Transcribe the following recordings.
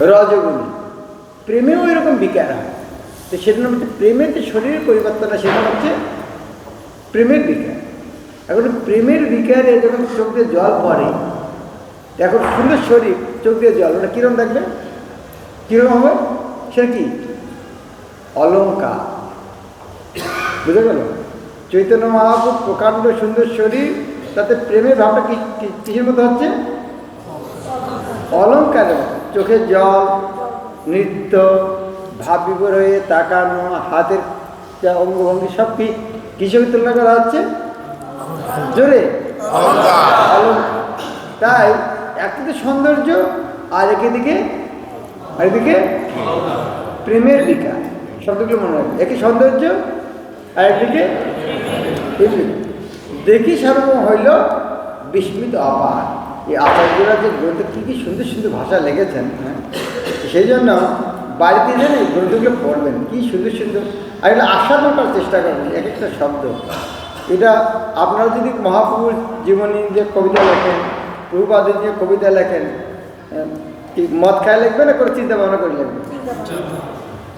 রজগুণী। প্রেমেও এরকম বিকার হয়। তো সেটা হচ্ছে প্রেমের যে শরীরের পরিবর্তন হয় সেটা হচ্ছে প্রেমের বিকার। এখন প্রেমের বিকারে যখন চোখ দিয়ে জল পড়ে, এখন সুন্দর শরীর, চোখ দিয়ে জল, ওটা কীরকম দেখবে, কীরকম হবে, সেটা কি অলঙ্কার। বুঝে গেল? চৈতন্য মহাপ্রভু প্রকাণ্ড সুন্দর শরীর, তাতে প্রেমের ভাবটা কিসের মতো হচ্ছে, অলঙ্কারের মতো। চোখের জল, নৃত্য, ভাব বিভোর হয়ে তাকানো, হাতের যা অঙ্গভঙ্গি সব কিসের তুলনা করা হচ্ছে, জোরে অলঙ্কার। তাই একদিকে সৌন্দর্য আর একদিকে প্রেমের বিকার। শব্দগুলো মনে রাখবে, একে সৌন্দর্য আর একদিকে দেখি সার্বভৌম হইল বিস্মিত অপার। এই আচার্যরা যে গ্রন্থে কী সুন্দর সুন্দর ভাষা লেগেছেন, হ্যাঁ, সেই জন্য বাড়িতে যেন এই গ্রন্থগুলো পড়বেন, কী সুন্দর সুন্দর, আর এগুলো আস্বাদন করার চেষ্টা করবেন এক একটা শব্দ। এটা আপনারা যদি মহাপ্রভুর জীবনী যে কবিতা লেখেন, প্রভুপাদের যে কবিতা লেখেন, কি মদ খায় লিখবেন না করে চিন্তা ভাবনা করে লিখবেন?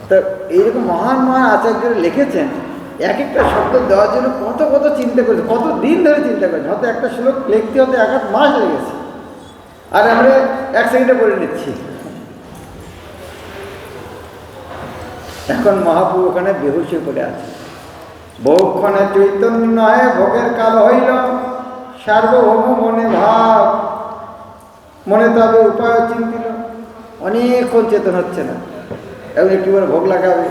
তো এইরকম মহান মহান আচার্যরা লিখেছেন, এক একটা শব্দ দেওয়ার জন্য কত কত চিন্তা করেছে, কত দিন ধরে চিন্তা করেছে। হয়তো একটা শ্লোক লিখতে হতে 1 মাস লেগেছে, আর আমরা 1 সেকেন্ডে পড়ে নিচ্ছি। এখন মহাপ্রভু ওখানে বেহুশ হয়ে পড়ে আছে। বহুক্ষণে চৈতন্য নয় ভোগের কাল হইল, সার্বভৌম মনে ভাব, মনে তবে উপায় চিন্তিল। অনেকক্ষণ চেতন হচ্ছে না, এবং একটু করে ভোগ লাগাবে,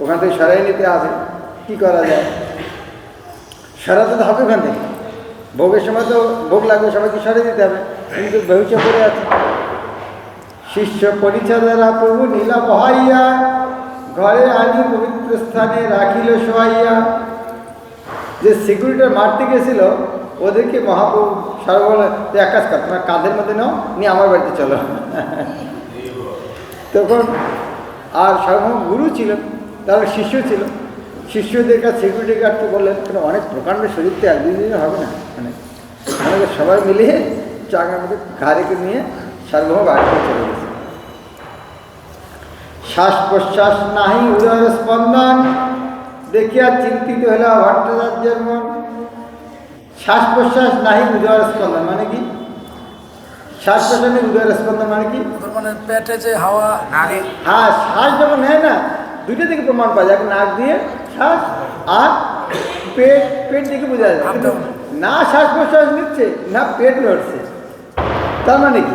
ওখান থেকে সরাই নিতে হবে, কী করা যায়, সরাতে তো হবে ওখান থেকে। ভোগের সময় তো ভোগ লাগবে, সবাইকে সরিয়ে দিতে হবে, কিন্তু বেহুশে পড়ে আছে। শিষ্য পরিচ্ছদেরা প্রভু নীলা বহাইয়া, ঘরে আনি পবিত্র স্থানে রাখিল শোয়াইয়া। যে সিকিউরিটি মারতে গেছিল ওদেরকে মহাপ্রভু সর্ববলে এক কাজ কর, তোমার কাঁধের মধ্যে নাও, নিয়ে আমার বাড়িতে চলো। তখন আর সর্বভৌম গুরু ছিল, তার শিষ্য ছিল, শিষ্যদের কাছে সিকিউরিটি গার্ডকে বললেন, কেন অনেক প্রকাণ্ড শরীর তো 1-2 দিনে হবে না, আমাদের সবাই মিলিয়ে চাঙার মধ্যে ঘাড়েকে নিয়ে সার্বভৌম বাড়িতে চলে গেছে। শ্বাস প্রশ্বাস নাহি উদয়ের স্পন্দন, দেখিয়া চিন্তিত হইল ভট্টাচার্যের মন। শ্বাস প্রশ্বাস নাহি উদয়ের স্পন্দন মানে কি? শ্বাস প্রশ্বাস উদয়ের স্পন্দন মানে কি? মানে পেটে যে হাওয়া, হ্যাঁ, শ্বাস যখন নেয় না, দুটো দিকে প্রমাণ পাওয়া যায়, নাক দিয়ে শ্বাস আর পেট দিকে বোঝা যায়। কিন্তু না শ্বাস প্রশ্বাস নিচ্ছে না পেট নড়ছে, তার মানে কি?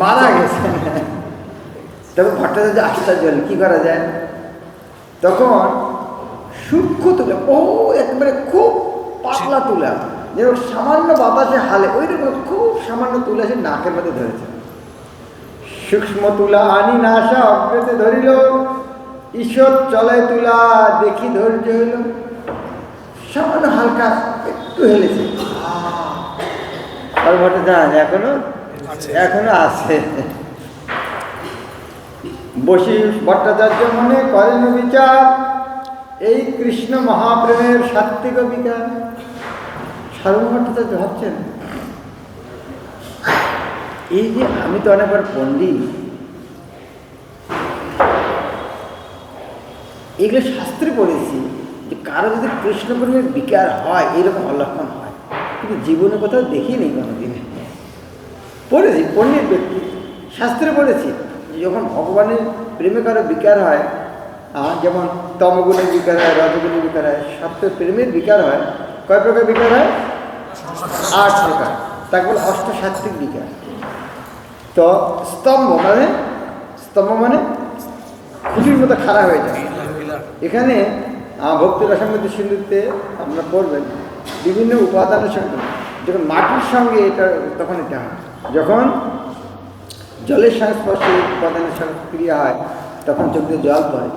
মারা গেছে। তখন ভট্টাচার্য আশ্চর্য হলেন, কী করা যায়? তখন সূক্ষ্ম তুলা, একেবারে খুব পাতলা তুলা, যেরকম সামান্য বাতাসে হালে, ওই রকম খুব সামান্য তুলা সে নাকের মধ্যে ধরেছে। সূক্ষ্ম তুলা আনি নাশা অগ্রেতে ধরিল, ঈশ্বর চলে তুলা দেখি ধৈর্য হইল। সামান্য হালকা একটু হেলেছে, আর ভট্টাচার্য এখনো আছে। বসি ভট্টাচার্য মনে করেন বিচার, এই কৃষ্ণ মহাপ্রেমের সাত্বিক বিকার। সার্বভৌম ভট্টাচার্য ভাবছেন, এই যে আমি তো অনেকবার পণ্ডিত, এগুলো শাস্ত্রে পড়েছি যে কারো যদি কৃষ্ণ প্রেমের বিকার হয় এইরকম অলক্ষণ হয়, কিন্তু জীবনে কোথাও দেখিনি কোনোদিনে। পড়েছি, পণ্ডিত ব্যক্তি, শাস্ত্রে পড়েছি যখন ভগবানের প্রেমে কারো বিকার হয়, যেমন তমগুণের বিকার হয়, রজগুণের বিকার হয়, সত্য প্রেমের বিকার হয়। কয় প্রকার বিকার হয়? 8 প্রকার, তাকে বলে অষ্টসাত্ত্বিক বিকার। তো স্তম্ভ মানে খুঁটির মতো খাড়া হয়ে যায়। এখানে ভক্তি রসামৃত সিন্ধুতে আপনারা পড়বেন, বিভিন্ন উপাদানের সঙ্গে, যখন মাটির সঙ্গে এটা তখন এটা হয়, যখন জলের সংস্পর্শে উপাদানের সঙ্গে ক্রিয়া হয় তখন চোখ দিয়ে জল পড়ে।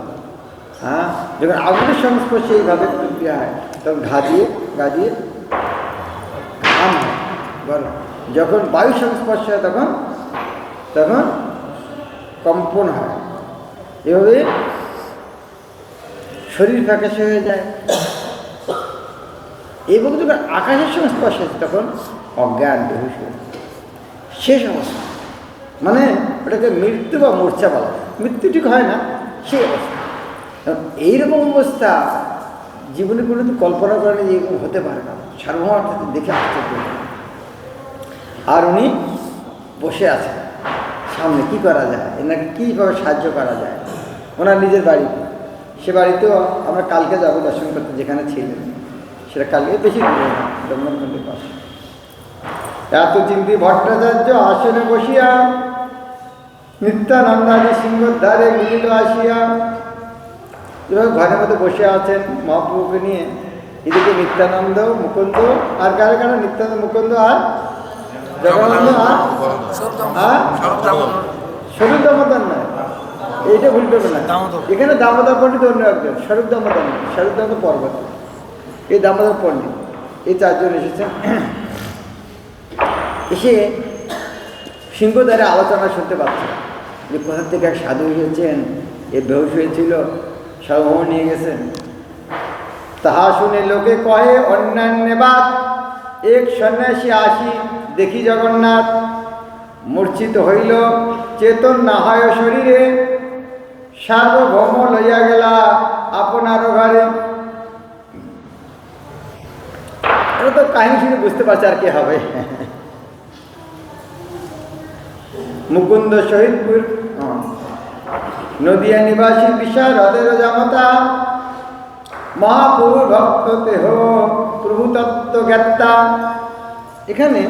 যখন আগুনের সংস্পর্শে এইভাবে ক্রিয়া হয় তখন ঘা দিয়ে ঘাম হয় গরম। যখন বায়ু সংস্পর্শ হয় তখন কম্পন হয়। এভাবে শরীর ফ্যাকাশে হয়ে যায়। এবং যখন আকাশের সংস্পর্শ হয় তখন অজ্ঞান বেহুশ হয়ে শেষ অবস্থা। মানে ওটাকে মৃত্যু বা মূর্ছা বলা, মৃত্যু ঠিক হয় না সেই অবস্থা। এইরকম অবস্থা জীবনে কোনো তো কল্পনা করেনি যে এরকম হতে পারে না, সার্বভৌম দেখে আশ্চর্য। আর উনি বসে আছেন সামনে, কি করা যায়, এনাকে কীভাবে সাহায্য করা যায়। ওনার নিজের বাড়িতে, সে বাড়িতেও আমরা কালকে যাবো দর্শন করতে, যেখানে ছিলেন সেটা কালকে, বেশি দূরে না, দমদমখণ্ডের পাশে। এত চিন্তি ভট্টাচার্য আসনে বসিয়া নিত্যানন্দাদি সিংহর দ্বারে মিলিল আসিয়া। এভাবে ঘরের মধ্যে বসে আছেন মহাপ্রভুকে নিয়ে, এদিকে নিত্যানন্দ, মুকুন্দ, আর কারা কারা, নিত্যানন্দ, মুকুন্দ, আর জগন্নাথ, আর স্বরূপ দামোদর নয়, এইটা ভুল করবে না, এখানে দামোদর পণ্ডিত অন্য একজন, স্বরূপ দামোদর নয়, স্বরূপ দামোদর পর্বত, এই দামোদর পণ্ডিত, এই চারজন এসেছেন। এসে সিংহদ্বারে আলোচনা শুনতে পাচ্ছেন যে কোথা থেকে এক সাধু এসেছেন, এ বেহুশ হয়েছিল, সার্বভৌম নিয়ে গেছেন। তাহা শুনে লোকে কহে অন্যান্য বাদ, এক সন্ন্যাসী আসি দেখি জগন্নাথ, মূর্ছিত হইল চেতন না হয় শরীরে, সার্বভৌম লইয়া গেলা আপনার ঘরে। এটা তো কাহিনী শুনে বুঝতে পারছে আর কি হবে। মুকুন্দ শহীদপুর নদিয়া নিবাসী বিশাল হ্রদের জামতা, মহাপ্রভু ভক্ত দেহ প্রভু তত্ত্ব জ্ঞাতা। এখানে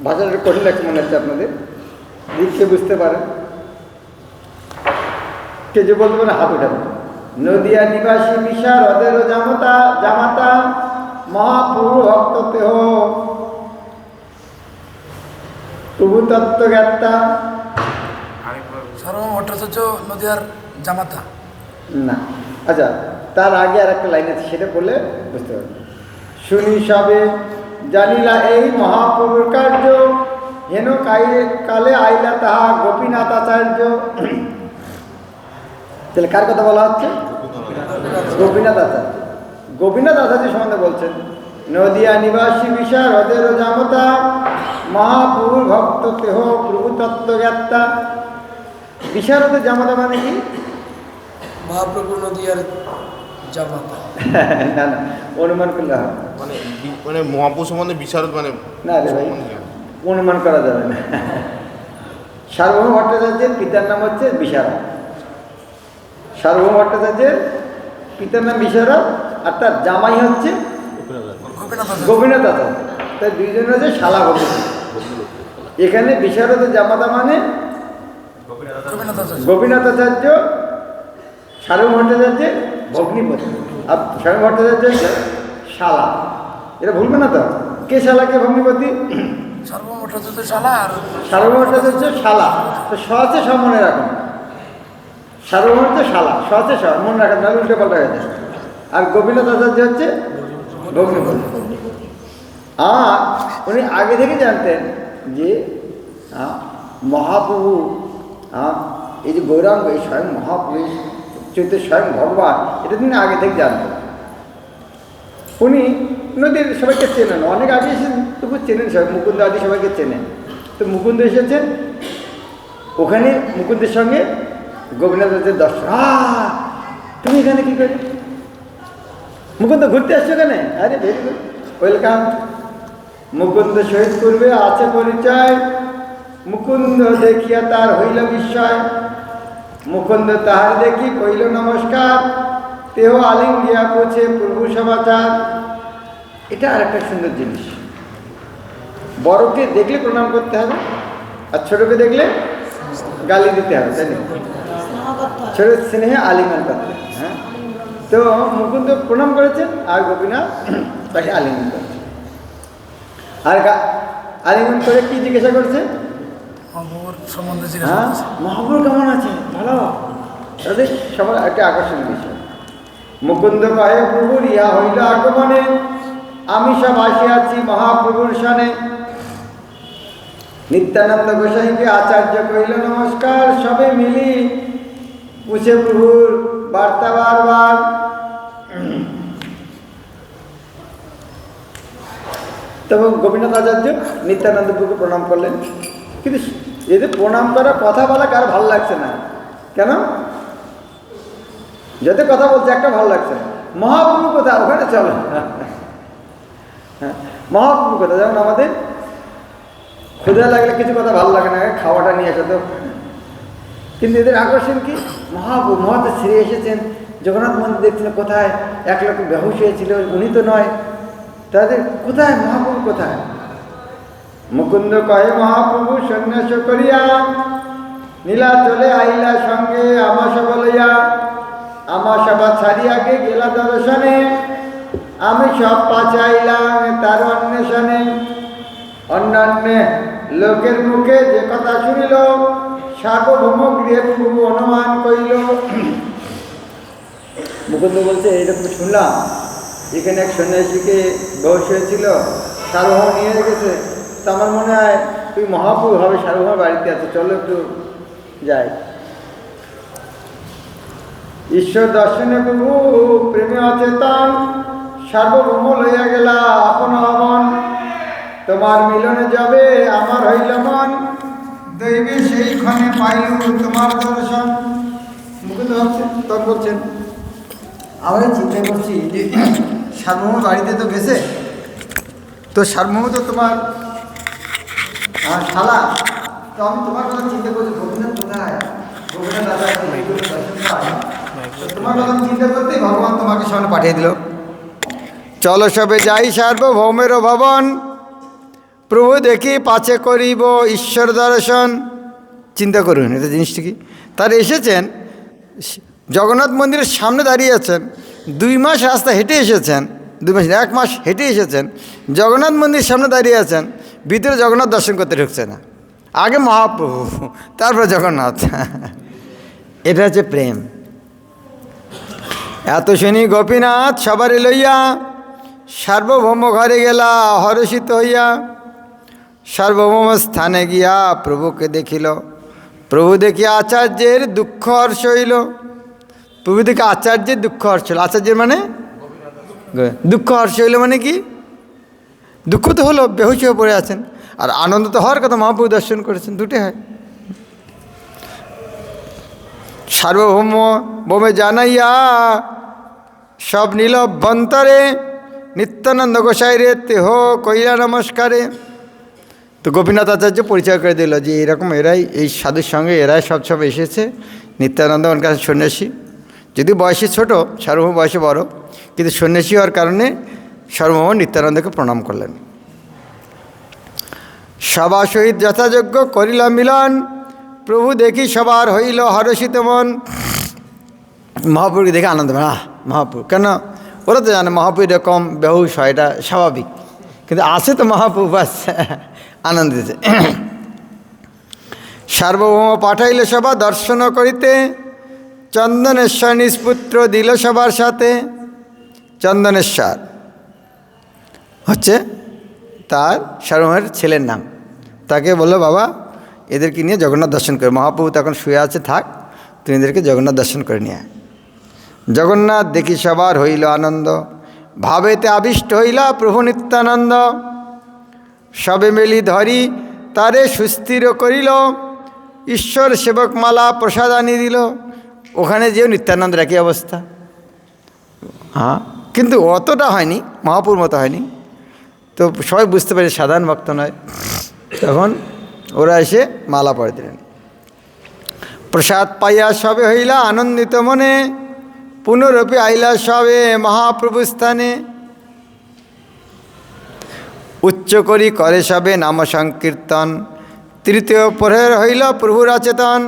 ভাষাটা কঠিন লাগছে মনে হচ্ছে আপনাদের, লিখে বুঝতে পারেন, কে যে বলতে পারে হাত উঠাবে। নদিয়া নিবাসী বিশাল হ্রদের জামতা, জামাতা মহাপ্রভু ভক্ত দেহ প্রভু তত্ত্ব জ্ঞাতা। সার্বভৌম ভট্টাচার্য নদিয়ার জামাতা না, আচ্ছা তার আগে আর একটা লাইন আছে, সেটা বললে বুঝতে পারবেন। শুনি সবে জানিলা এই মহাপ্রভুর কার্য, হেন কালে আইলা তাহা গোপীনাথ আচার্য। তাহলে কার কথা বলা হচ্ছে? গোপীনাথ আচার্য। গোপীনাথ আচার্য সম্বন্ধে বলছেন, নদিয়া নিবাসী বিশাল হ্রদের জামতা, মহাপ্রভুর ভক্ত দেহ প্রভু তত্ত্ব জ্ঞাতা। বিশাল হ্রদের জামতা মানে কি? মহাপ্রভু নদিয়ার জামাতা। না না, অনুমান করলে হবে, মানে মহাপ্রভু সম্বন্ধে বিশারদ, মানে না রে ভাই, অনুমান করা যাবে না। সার্বভৌম ভট্টাচার্যের পিতার নাম হচ্ছে বিশারদ, সার্বভৌম ভট্টাচার্যের পিতার নাম বিশারদ, আর তার জামাই হচ্ছে গোপীনাথ আচার্য। তাই দুইজন হচ্ছে শালা গোপীনাথ। এখানে বিশারদের জামাতা মানে গোপীনাথ আচার্য, সার্বভৌম ভট্টাচার্যের ভগ্নিপতি, আর সার্বভৌম ভট্টাচার্যের শালা। এটা ভুলবে না তো, কে শালা কে ভগ্নিপতি? সার্বভৌম ভট্টাচার্য শালা, আর সার্বভৌম ভট্টাচার্য শালা, তো স আছে সব মনে রাখুন, সার্বভৌম হচ্ছে শালা, স আছে সব মনে রাখেন, তাহলে উল্টে পাল্টা হয়ে যায়। আর গোপীনাথ আচার্য হচ্ছে ভগ্নিপতি। আর উনি আগে থেকে জানতেন যে মহাপ্রভু, এই যে গৌরাঙ্গ, এই স্বয়ং মহাপ্রভু চৈত্র স্বয়ং ভগবান, এটা তিনি আগে থেকে জানতেন। উনি নদীর সবাইকে চেনেন, অনেক আগে এসেছেন, তবু চেনেন সবাই, মুকুন্দ আদি সবাইকে চেনেন। তো মুকুন্দ এসেছেন, ওখানে মুকুন্দের সঙ্গে গোপীনাথের দর্শন। তুমি এখানে কী করে? মুকুন্দ ঘুরতে আসছো এখানে? আরে ভেরি গুড, ওয়েলকাম। মুকুন্দ সহিত পূর্বে আছে পরিচয়, মুকুন্দ দেখিয়া তার হইল বিস্ময়, মুকুন্দ তাহার দেখি কইল নমস্কার, তেহ আলিঙ্গিয়া পৌঁছে প্রভু সমাচার। এটা আর একটা সুন্দর জিনিস, বড়কে দেখলে প্রণাম করতে হবে, আর ছোটকে দেখলে গালি দিতে হবে, তাই না? ছোট স্নেহে আলিঙ্গন করতে। হ্যাঁ, তো মুকুন্দ প্রণাম করেছেন, আর গোপীনাথ তাকে আলিঙ্গন করেছেন। আর আলিঙ্গন করে কি জিজ্ঞাসা করছে? মহাপ্রভুর সম্বন্ধে জিজ্ঞাসা হ্যাঁ, করছে। মহাপ্রভু কেমন আছে? ভালো। তাদের সবার একটা আকর্ষণীয় বিষয়। মুকুন্দ কহে প্রভুর ইহা হইল আগমনে, আমি সব আসিয়াছি মহাপ্রভুর সনে। নিত্যানন্দ গোসাইকে আচার্য কহিল নমস্কার, সবে মিলি পুছে প্রভুর বার্তা বারবার। তখন গোপীনাথ আচার্য নিত্যানন্দ প্রভুকে প্রণাম করলেন, কিন্তু এদের প্রণাম করা, কথা বলা কার ভালো লাগছে না? কেন? যত কথা বলছে একটা ভালো লাগছে না। মহাপ্রভু কোথায়? ওখানে চলো। হ্যাঁ, মহাপ্রভু কোথায়? যেমন আমাদের ক্ষুধা লাগলে কিছু কথা ভালো লাগে না, খাওয়াটা নিয়ে আসো তো। কিন্তু এদের আকর্ষণ কি? মহাপ্রভু মহাতে ছেড়ে এসেছেন। জগন্নাথ মন্দির দেখছিলেন কোথায়? এক লোক বেহুশ হয়েছিল, উনি তো নয়। তাদের কোথায়? মহাপ্রভু কোথায়? মুকুন্দ কহে মহাপ্রভু সন্ন্যাস করিয়া নীলা চলে আইলা সঙ্গে আমার বলিয়া, আমার সভা ছাড়িয়াকে গেলা দর্শনে, আমি সব পাচাইলাম তার অন্বেষণে। অন্যান্য লোকের মুখে যে কথা শুনিল, সার্বভৌম গৃহে প্রভু অনুমান করিল। মুকুন্দ বলছে, এইরকম শুনলাম এখানে এক সন্ন্যাসীকে বয়স হয়েছিল, সার্বভৌম নিয়ে রেখেছে। তো আমার মনে হয় তুই মহাপ্রভু হবে, সার্বভৌম বাড়িতে আছে, চলো একটু যাই। ঈশ্বর দর্শনে প্রভু প্রেমে অচেতন, সার্বভৌম লইয়া গেলা আপন হবন। তোমার মিলনে যাবে আমার হইল মন, দৈবে সেইখানে পাইলু তোমার দর্শন। মুকুন্দ ভাবছেন, তখন বলছেন, আমরা চিন্তা করছি যে সার্বভৌম বাড়িতে তো গেছে, তো সার্বভৌম তো তোমার শালা, তো আমি তোমার কথা চিন্তা করছি, গোপীনাথ কোথায়? গোপীনাথ দাদা তোমার কথা চিন্তা করতেই ভগবান তোমাকে সামনে পাঠিয়ে দিল। চলো সবে যাই সার্বভৌমের ভবন, প্রভু দেখি পাছে করিব ঈশ্বর দর্শন। চিন্তা করুন এটা জিনিসটা কি। তারা এসেছেন জগন্নাথ মন্দিরের সামনে দাঁড়িয়ে আছেন, 2 মাস রাস্তা হেঁটে এসেছেন, 2 মাস 1 মাস হেঁটে এসেছেন, জগন্নাথ মন্দিরের সামনে দাঁড়িয়ে আছেন, ভিতরে জগন্নাথ দর্শন করতে ঢুকছে না। আগে মহাপ্রভু, তারপর জগন্নাথ। এটা হচ্ছে প্রেম। এত শুনি গোপীনাথ সবারে লইয়া, সার্বভৌম ঘরে গেলা হর্ষিত হইয়া। সার্বভৌম স্থানে গিয়া প্রভুকে দেখিল, প্রভু দেখি আচার্যের দুঃখ হর্ষ হইল। প্রভু দেখি আচার্যের দুঃখ হর্ষ হইল। আচার্যের মানে দুঃখ হর্ষ হইল মানে কি? দুঃখ তো হলো, বেহুশ হয়ে পড়ে আছেন, আর আনন্দ তো হওয়ার কথা, মহাপ্রভু দর্শন করেছেন, দুটো হয়। সার্বভৌম বোমে জানাইয়া সব নীল অভ্যন্তরে, নিত্যানন্দ গোসাই রে তেহ কইলা নমস্কারে। তো গোপীনাথ আচার্য পরিচয় করে দিল যে এরকম এরাই, এই সাধুর সঙ্গে এরাই সব এসেছে। নিত্যানন্দ ওর কাছে সন্ন্যাসী, যদি বয়সে ছোট, সার্বভৌম বয়সে বড়, কিন্তু সন্ন্যাসী হওয়ার কারণে সার্বভৌম নিত্যানন্দকে প্রণাম করলেন। সভা সহিত যথাযোগ্য করিল মিলন, প্রভু দেখি সবার হইল হর্ষিত মন। মহাপ্রভুকে দেখে আনন্দ পায়, মহাপ্রভু কেন? ওরা তো জানে মহাপ্রভু এরকম বেহুশ হয়, এটা স্বাভাবিক, কিন্তু আছে তো মহাপ্রভু, বাস আনন্দ দিতে। সার্বভৌম পাঠাইল সভা দর্শন করিতে, চন্দনেশ্বর নিষ্পুত্র দিল সবার সাথে। চন্দনেশ্বর হচ্ছে তার সার্বভৌমের ছেলের নাম। তাকে বললো, বাবা এদেরকে নিয়ে জগন্নাথ দর্শন করে, মহাপ্রভু তখন শুয়ে আছে, থাক তুমি এদেরকে জগন্নাথ দর্শন করে নিয়ে। জগন্নাথ দেখি সবার হইল আনন্দ, ভাবেতে আবিষ্ট হইলা প্রভু নিত্যানন্দ। সবে মেলি ধরি তারে সুস্থির করিল, ঈশ্বর সেবক মালা প্রসাদ আনি দিল। ওখানে যেও নিত্যানন্দের একই অবস্থা, হ্যাঁ, কিন্তু অতটা হয়নি, মহাপুর মতো হয়নি। তো সবাই বুঝতে পারে সাধারণ ভক্ত নয়, তখন ওরা এসে মালা পরে দিলেন। প্রসাদ পাইয়া সবে হইলা আনন্দিত মনে, পুনরূপে আইলা সবে মহাপ্রভু স্থানে। উচ্চ করি করে সবে নাম সংকীর্তন, তৃতীয় প্রহর হইল প্রভুর আচেতন।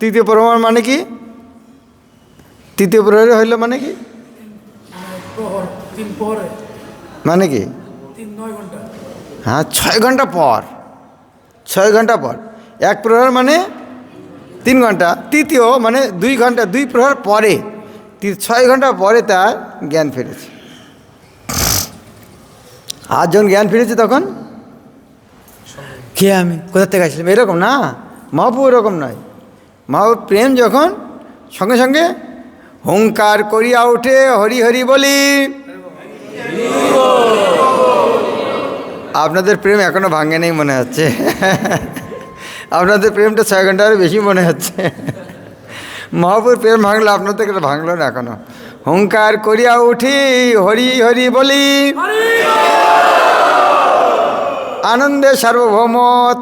তৃতীয় প্রহর মানে কি? তৃতীয় প্রহর হইল মানে কি? মানে কি? 9 ঘন্টা। হ্যাঁ, 6 ঘন্টা পর, 6 ঘন্টা পর। এক প্রহর মানে 3 ঘন্টা, তৃতীয় মানে 2 ঘন্টা, 2 প্রহর পরে, 6 ঘন্টা পরে তার জ্ঞান ফিরেছে। আর যখন জ্ঞান ফিরেছে তখন কে আমি, কোথা থেকে আসলাম, এরকম না। মহাপ্রভু এরকম নয়। মহাপ্রভু প্রেম যখন সঙ্গে সঙ্গে হুঙ্কার করিয়া ওঠে, হরি হরি বলি। আপনাদের প্রেম এখনো ভাঙে নেই মনে হচ্ছে। আপনাদের প্রেমটা 6 ঘন্টার বেশি মনে হচ্ছে। মহাপুর প্রেম ভাঙলো, আপনার থেকে ভাঙলো না এখনো। হুঙ্কার করিয়া উঠি হরি হরি বলি, আনন্দে সার্বভৌম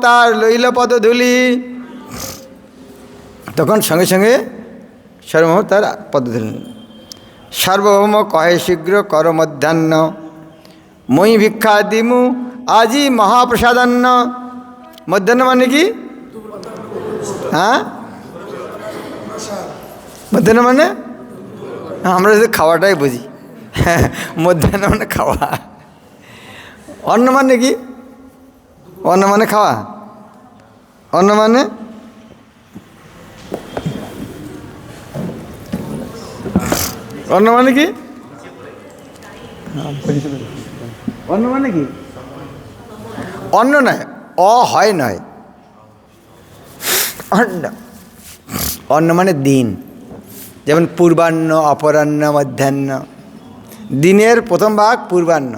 তার লইল পদধূলি। তখন সঙ্গে সঙ্গে সার্বভৌম তার পদধূলি। সার্বভৌম কহে শীঘ্র কর মধ্যাহ্ন, মই ভিক্ষা দিমু আজি মহাপ্রসাদান্ন। মধ্যাহ্ন মানে কি? হ্যাঁ, মধ্যাহ্ন মানে আমরা শুধু খাওয়াটাই বুঝি। হ্যাঁ, মধ্যাহ্ন মানে খাওয়া। অন্ন মানে কি? অন্ন মানে খাওয়া। অন্ন মানে অন্ন মানে কি? অন্ন মানে কি? অন্ন নয়, হয় নয়, অন্ন। অন্ন মানে দিন। যেমন পূর্বাহ্ন, অপরাহ্ন, মধ্যাহ্ন। দিনের প্রথম ভাগ পূর্বাহ্ন,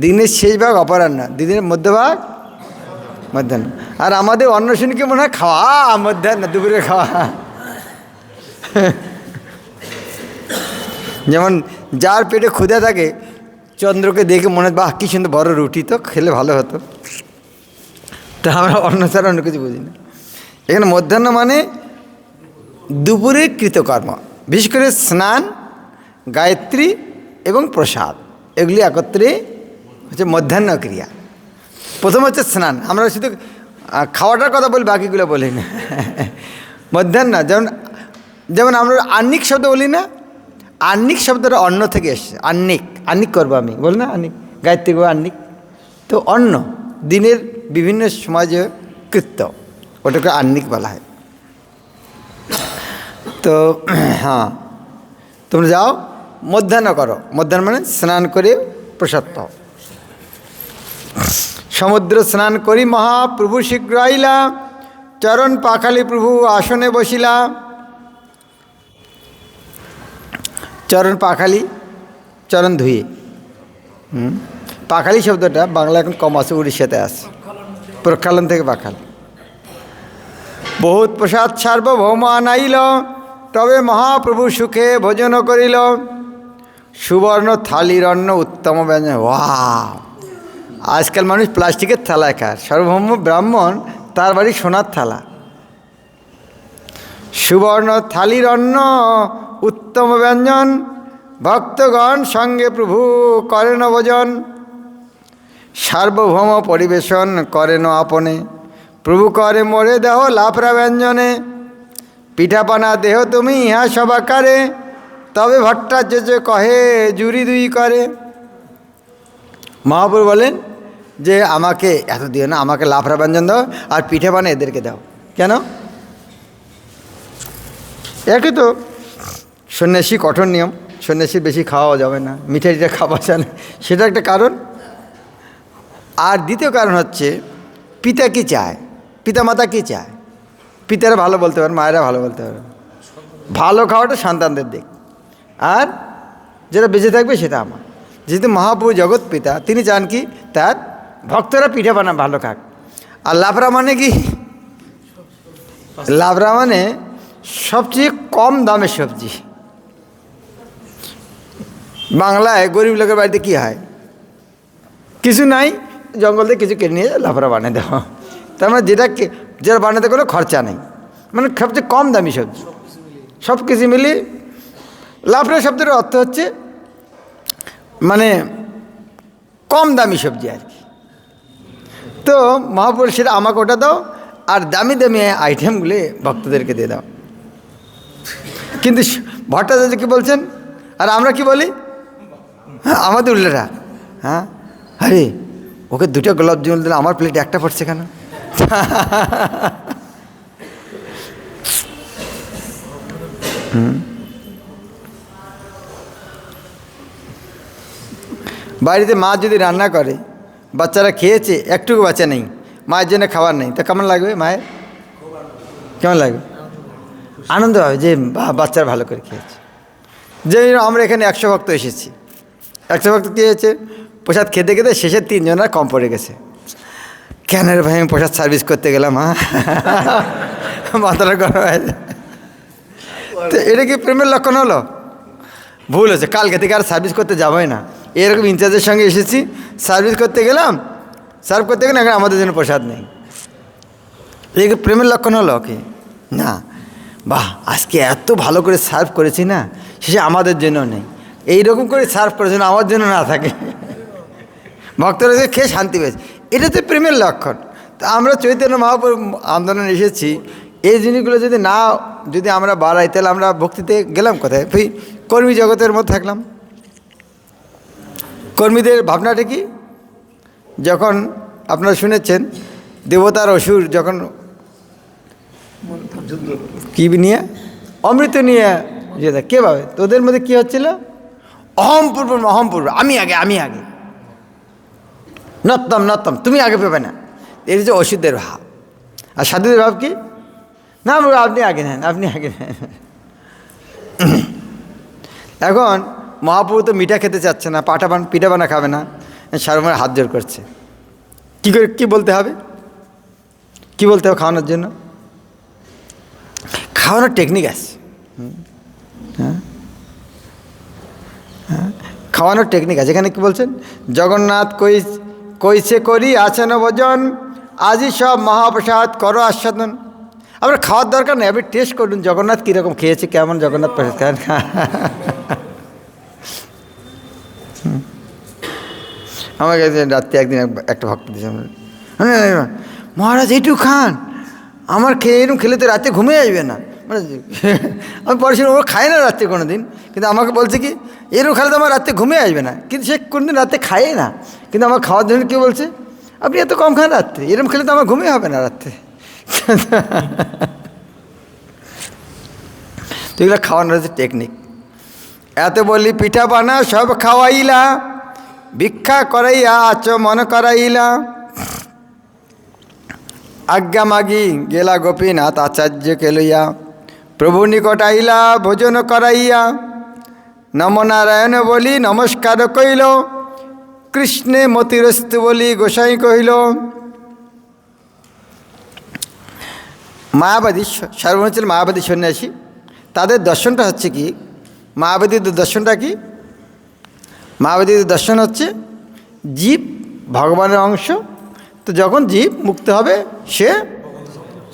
দিনের শেষ ভাগ অপরাহ্ন, দিনের মধ্যভাগ মধ্যাহ্ন। আর আমাদের অন্ন শুনে কি মনে হয়? খাওয়া, মধ্যাহ্ন, দুপুরে খাওয়া। যেমন যার পেটে ক্ষুধা থাকে, চন্দ্রকে দেখে মনে হয় বাহ কি সুন্দর বড় রুটি, তো খেলে ভালো হতো। তা আমরা অন্ন ছাড়া অন্য কিছু বুঝি না। এখানে মধ্যাহ্ন মানে দুপুরের কৃতকর্ম, বিশেষ করে স্নান, গায়ত্রী এবং প্রসাদ, এগুলি একত্রে হচ্ছে মধ্যাহ্ন ক্রিয়া। প্রথম হচ্ছে স্নান। আমরা শুধু খাওয়াটার কথা বলি, বাকিগুলো বলি না। মধ্যাহ্ন যেমন যেমন আমরা আহ্নিক শব্দ বলি না, আহ্নিক শব্দটা অন্ন থেকে এসছে। আহ্নিক করবো আমি বল না, আহ্নিক গায়ত্রী করবো, আহ্নিক। তো অন্ন দিনের বিভিন্ন সমাজে কৃত্য, ওটাকে আহ্নিক বলা হয়। তো হ্যাঁ, তোমরা যাও মধ্যাহ্ন করো। মধ্যাহ্ন মানে স্নান করে প্রসাদ পাও। সমুদ্র স্নান করি মহাপ্রভু শীঘ্র আইলা, চরণ পাখালি প্রভু আসনে বসিলা। চরণ পাখালি, চরণ ধুয়ে। পাখালি শব্দটা বাংলা এখন কম আছে, উড়িষ্যাতে আছে, প্রক্ষালন থেকে পাখাল। বহুত প্রসাদ সার্বভৌম আনাইল, তবে মহাপ্রভু সুখে ভোজন করিল। সুবর্ণ থালির অন্ন উত্তম ব্যঞ্জন। ওয়াও! আজকাল মানুষ প্লাস্টিকের থালায় খায়, সার্বভৌম ব্রাহ্মণ তার বাড়ি সোনার থালা। সুবর্ণ থালির অন্ন উত্তম ব্যঞ্জন, ভক্তগণ সঙ্গে প্রভু করেন ভোজন। সার্বভৌম পরিবেশন করেন আপনে, প্রভু করে মোরে দেহ লাফরা ব্যঞ্জনে। পিঠাপানা দেহ তুমি ইহা সবাকারে, তবে ভট্টাচার্য যে কহে জুরি দুই করে। মহাপ্রভু বলেন যে আমাকে এত দিও না, আমাকে লাফরা ব্যঞ্জন দাও, আর পিঠাপানা এদেরকে দাও। কেন? একই তো, সন্ন্যাসী কঠোর নিয়ম, সন্ন্যাসী বেশি খাওয়া যাবে না, মিঠাইটা খাওয়া যায় না, সেটা একটা কারণ। আর দ্বিতীয় কারণ হচ্ছে পিতা কি চায়, পিতামাতা কি চায়। পিতারা ভালো বলতে পারে, মায়েরা ভালো বলতে পারে। ভালো খাওয়াটা সন্তানদের দিক, আর যেটা বেঁচে থাকবে সেটা আমার। যেহেতু মহাপ্রভু জগৎ পিতা, তিনি চান কি তার ভক্তরা পিঠা বানা ভালো খাক। আর লাবড়া মানে কি? লাবড়া মানে সবচেয়ে কম দামের সবজি। বাংলায় গরিব লোকের বাড়িতে কি হয়, কিছু নাই, জঙ্গল থেকে কিছু কেটে নিয়ে লাবড়া বানিয়ে দেওয়া। তার মানে যেটা বানাতে কোনো খরচা নেই, মানে সবচেয়ে কম দামি সবজি। সব কিছু মিলিয়ে লাবড়া শব্দের অর্থ হচ্ছে মানে কম দামি সবজি আর কি। তো মহাপুরুষ সেটা আমাকে ওটা দাও, আর দামি দামি আইটেমগুলি ভক্তদেরকে দিয়ে দাও। কিন্তু ভট্টাচার্য কি বলছেন, আর আমরা কি বলি? হ্যাঁ, আমাদের উল্লেরা, হ্যাঁ, আরে ওকে 2টা গোলাপ জামুন দিলে আমার প্লেটে 1টা পড়ছে কেন? বাড়িতে মা যদি রান্না করে, বাচ্চারা খেয়েছে, একটুকু বাচ্চা নেই, মায়ের জন্য খাবার নেই, তা কেমন লাগবে? মায়ের কেমন লাগবে? আনন্দ হবে যে বাচ্চারা ভালো করে খেয়েছে। যে আমরা এখানে 100 ভক্ত এসেছি, 100 ভক্ত কী হয়েছে, প্রসাদ খেতে খেতে শেষের 3 জনের কম পড়ে গেছে। কেন রে ভাই আমি প্রসাদ সার্ভিস করতে গেলাম, হ্যাঁ মাথাটা গরম হয়ে যায়। তো এটা কি প্রেমের লক্ষণ হলো? ভুল হয়েছে, কালকে থেকে আর সার্ভিস করতে যাবোই না। এরকম ইনচার্জের সঙ্গে এসেছি, সার্ভিস করতে গেলাম, সার্ভ করতে গেলে এখন আমাদের জন্য প্রসাদ নেই। এই কি প্রেমের লক্ষণ হলো কি? না। বাহ, আজকে এত ভালো করে সার্ভ করেছি না, শেষে আমাদের জন্য নেই। এইরকম করে সার্ভ করেছে না, আমার জন্য না থাকে, ভক্তরা খেয়ে শান্তি পেয়েছে, এটা তো প্রেমের লক্ষণ। তো আমরা চৈতন্য মহাপ্রভু আন্দোলন এসেছি, এই জিনিসগুলো যদি আমরা বাড়াই, তাহলে আমরা ভক্তিতে গেলাম কোথায়? ওই কর্মী জগতের মধ্যে থাকলাম। কর্মীদের ভাবনাটা কি? যখন আপনারা শুনেছেন দেবতার অসুর যখন কি নিয়ে অমৃত নিয়ে যেটা কে ভাবে, তোদের মধ্যে কি হচ্ছিল? অহমপূর্ব, আমি আগে, নত্তম, তুমি আগে পেবে না। এই যে অসুরদের ভাব। আর সাধুদের ভাব কি? না আপনি আগে নেন। এখন মহাপ্রভু তো মিঠা খেতে চাচ্ছে না, পিঠা বানা খাবে না, সারুমার হাত জোর করছে। কি বলতে হবে খাওয়ানোর জন্য? খাওয়ানোর টেকনিক আছে, খাওয়ানোর টেকনিক আছে। এখানে কি বলছেন? জগন্নাথ কইছে করি আছেন ভোজন, আজই সব মহাপ্রসাদ করো আস্বাদন। আপনার খাওয়ার দরকার নেই, আপনি টেস্ট করুন জগন্নাথ কীরকম খেয়েছে, কেমন জগন্নাথ প্রসাদ খান। আমাকে রাত্রে একদিন একটা ভক্ত দিয়েছে, মহারাজ এইটুকু খান, আমার এরকম খেলে তো রাতে ঘুমিয়ে আসবে না। মানে আমি পরে ও খায় না রাত্রে কোনো দিন, কিন্তু আমাকে বলছে কি এরকম খেলে তো আমার রাত্রে ঘুমিয়ে আসবে না, কিন্তু সে কোনোদিন রাতে খায় না, কিন্তু আমার খাওয়ার জন্য কী বলছে, আপনি এত কম খান রাত্রে, এরকম খেলে তো আমার ঘুমিয়ে হবে না রাত্রে। তো এগুলো খাওয়ানোর হচ্ছে টেকনিক। এত বললি পিঠা বানা সব খাওয়াইলা, ভিক্ষা করাইয়া মন করাইলা, আজ্ঞা মাগি গেলা গোপীনাথ আচার্যকে লইয়া, প্রভু নিকট আইলা ভোজন করাইয়া, নমনারায়ণ বলি নমস্কার কইল, কৃষ্ণে মতিরস্তু বলি গোসাই কহিল। মায়াবাদী সর্বনাচল মায়াবাদী সন্ন্যাসী, তাদের দর্শনটা হচ্ছে কি? মায়াবাদীদের দর্শনটা কি? মায়াবাদীদের দর্শন হচ্ছে জীব ভগবানের অংশ, তো যখন জীব মুক্ত হবে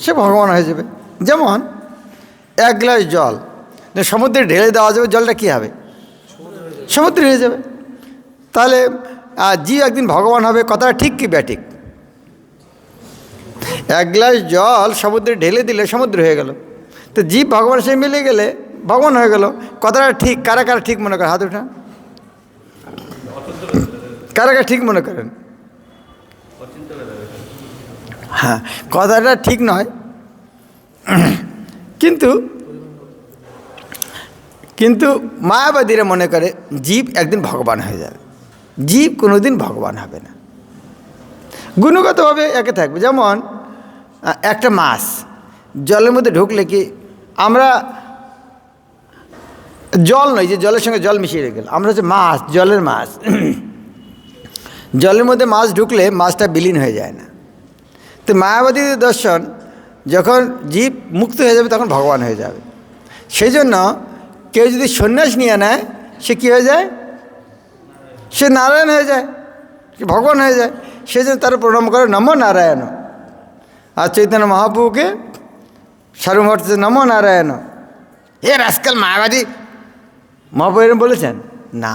সে ভগবান হয়ে যাবে। যেমন এক গ্লাস জল সমুদ্রে ঢেলে দেওয়া যাবে, জলটা কী হবে? সমুদ্রে হয়ে যাবে। তাহলে জীব একদিন ভগবান হবে, কথাটা ঠিক কি ব্যাঠিক? এক গ্লাস জল সমুদ্রে ঢেলে দিলে সমুদ্র হয়ে গেল, তো জীব ভগবানের সঙ্গে মিলে গেলে ভগবান হয়ে গেল। কথাটা ঠিক? কারা ঠিক মনে করেন? হাত উঠা। কারা ঠিক মনে করেন? হ্যাঁ, কথাটা ঠিক নয়, কিন্তু মায়াবাদীরা মনে করে জীব একদিন ভগবান হয়ে যাবে। জীব কোনোদিন ভগবান হবে না, গুণগতভাবে একে থাকবে। যেমন একটা মাছ জলের মধ্যে ঢুকলে কি আমরা জল নয়, যে জলের সঙ্গে জল মিশিয়ে রেখে আমরা হচ্ছে মাছ, জলের মাছ। জলের মধ্যে মাছ ঢুকলে মাছটা বিলীন হয়ে যায় না। তো মায়াবাদীদের দর্শন, যখন জীব মুক্ত হয়ে যাবে তখন ভগবান হয়ে যাবে। সেই জন্য কেউ যদি সন্ন্যাস নিয়ে নেয়, সে কী হয়ে যায়? সে নারায়ণ হয়ে যায়, ভগবান হয়ে যায়। সেই জন্য তারা প্রণাম করে নমো নারায়ণ। আর চৈতন্য মহাপ্রভুকে সারুমঠ নমো নারায়ণ। আজকাল মায়াবাদী মহাপ্রভু এরকম বলেছেন? না,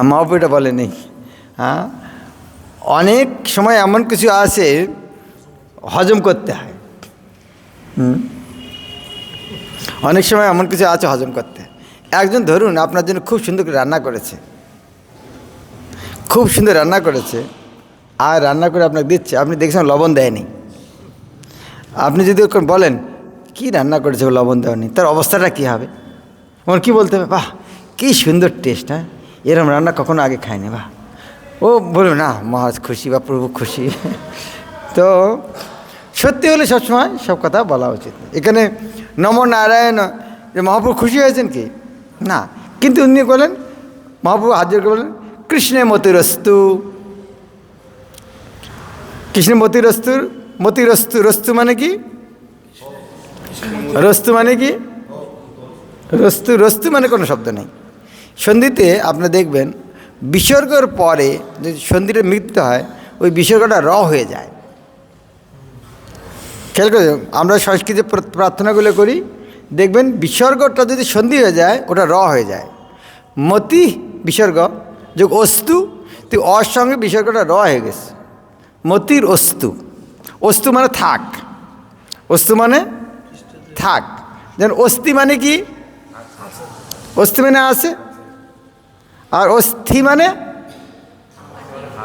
মহাপ্রভু এটা বলেনি। হ্যাঁ, অনেক সময় এমন কিছু আছে হজম করতে হয়। অনেক সময় এমন কিছু আছে হজম করতে। একজন ধরুন আপনার জন্য খুব সুন্দর করে রান্না করেছে, খুব সুন্দর রান্না করেছে, আর রান্না করে আপনাকে দিচ্ছে, আপনি দেখছেন লবণ দেয়নি। আপনি যদি ওকে বলেন কি রান্না করেছে লবণ দেওয়ানি, তার অবস্থাটা কী হবে? ওর কী বলতে হবে? বাহ কী সুন্দর টেস্ট, হ্যাঁ এরকম রান্না কখনো আগে খায়নি, বাহ। ও বলবে না মহারাজ খুশি বা প্রভু খুশি। তো সত্যি হলে সবসময় সব কথা বলা উচিত। এখানে নমো নারায়ণ যে মহাপ্রভু খুশি হয়েছেন কি? না, কিন্তু উনি বলেন, মহাপ্রভু হাত জোর করে বলেন কৃষ্ণে মতিরস্তু। কৃষ্ণ মতিরস্তু রস্তু মানে কি? রস্তু মানে কি? রস্তু মানে কোনো শব্দ নেই। সন্ধিতে আপনারা দেখবেন বিসর্গর পরে যদি সন্ধিটা মিলিত হয় ওই বিসর্গটা র হয়ে যায়। খেয়াল করে আমরা সংস্কৃতে প্রার্থনাগুলো করি, দেখবেন বিসর্গটা যদি সন্ধি হয়ে যায় ওটা র হয়ে যায়। মতি বিসর্গ যোগ অস্তু, তো অর সঙ্গে বিসর্গটা র হয়ে গেছে। মতির অস্তু, অস্তু মানে থাক, অস্তু মানে থাক। যেমন অস্থি মানে কি? অস্থি মানে আছে, আর অস্থি মানে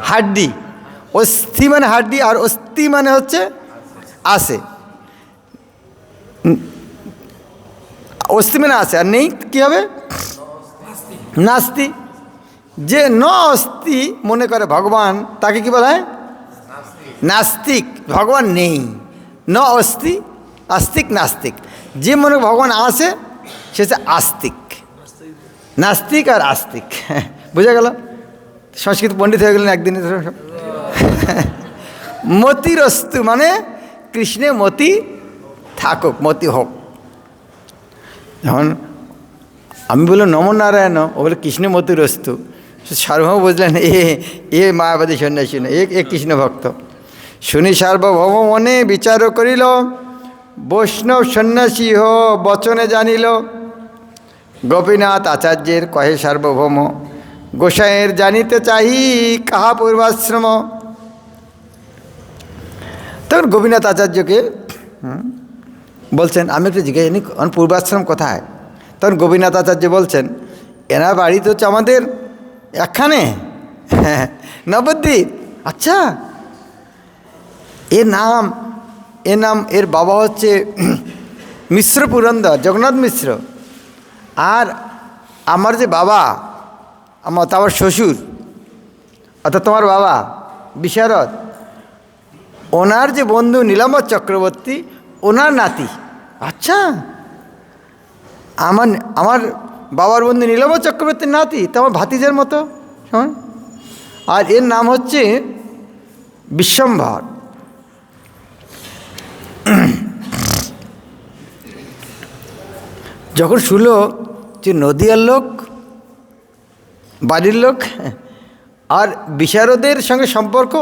হাড্ডি। অস্থি মানে হাড্ডি, আর অস্থি মানে হচ্ছে আছে। অস্থি মানে আছে, আর নেই কি হবে? নাস্তি। যে ন অস্থি মনে করে ভগবান, তাকে কি বলা হয়? নাস্তিক। ভগবান নেই, ন অস্থি, আস্তিক নাস্তিক। যে মনে ভগবান আছে সে হচ্ছে আস্তিক। নাস্তিক আর আস্তিক, বোঝা গেল? সংস্কৃত পণ্ডিত হয়ে গেলেন একদিনে। মতিরস্তু মানে কৃষ্ণে মতি থাকুক, মতি হোক। যখন আমি বললাম নমো নারায়ণ, ও বলে কৃষ্ণ মতিরস্তু, সার্বভৌম বুঝলেন এ মায়াবাদী সন্ন্যাসী না, এ কৃষ্ণ ভক্ত। শুনি সার্বভৌম মনে বিচার করিল, বৈষ্ণব সন্ন্যাসী হো বচনে জানিল। গোপীনাথ আচার্যের কহে সার্বভৌম, গোসাইয়ের জানিতে চাহি কাহা পূর্বাশ্রম। তখন গোপীনাথ আচার্যকে বলছেন, আমি একটু জিজ্ঞাসা জানি পূর্বাশ্রম কোথায়? তখন গোপীনাথ আচার্য বলছেন, এনার বাড়ি তো হচ্ছে আমাদের এখানে নবদ্বীপ। আচ্ছা, এর বাবা হচ্ছে মিশ্র পুরন্দর, জগন্নাথ মিশ্র। আর আমার যে বাবা, আমার শ্বশুর অর্থাৎ তোমার বাবা বিশারদ, ওনার যে বন্ধু নীলাম্বর চক্রবর্তী, ওনার নাতি। আচ্ছা, আমার বাবার বন্ধু নীলাম্বর চক্রবর্তীর নাতি, তো আমার ভাতিজার মতো। আর এর নাম হচ্ছে বিশ্বম্ভর। যখন শুনল যে নদিয়ার লোক, বাড়ির লোক, আর বিশারদের সঙ্গে সম্পর্ক,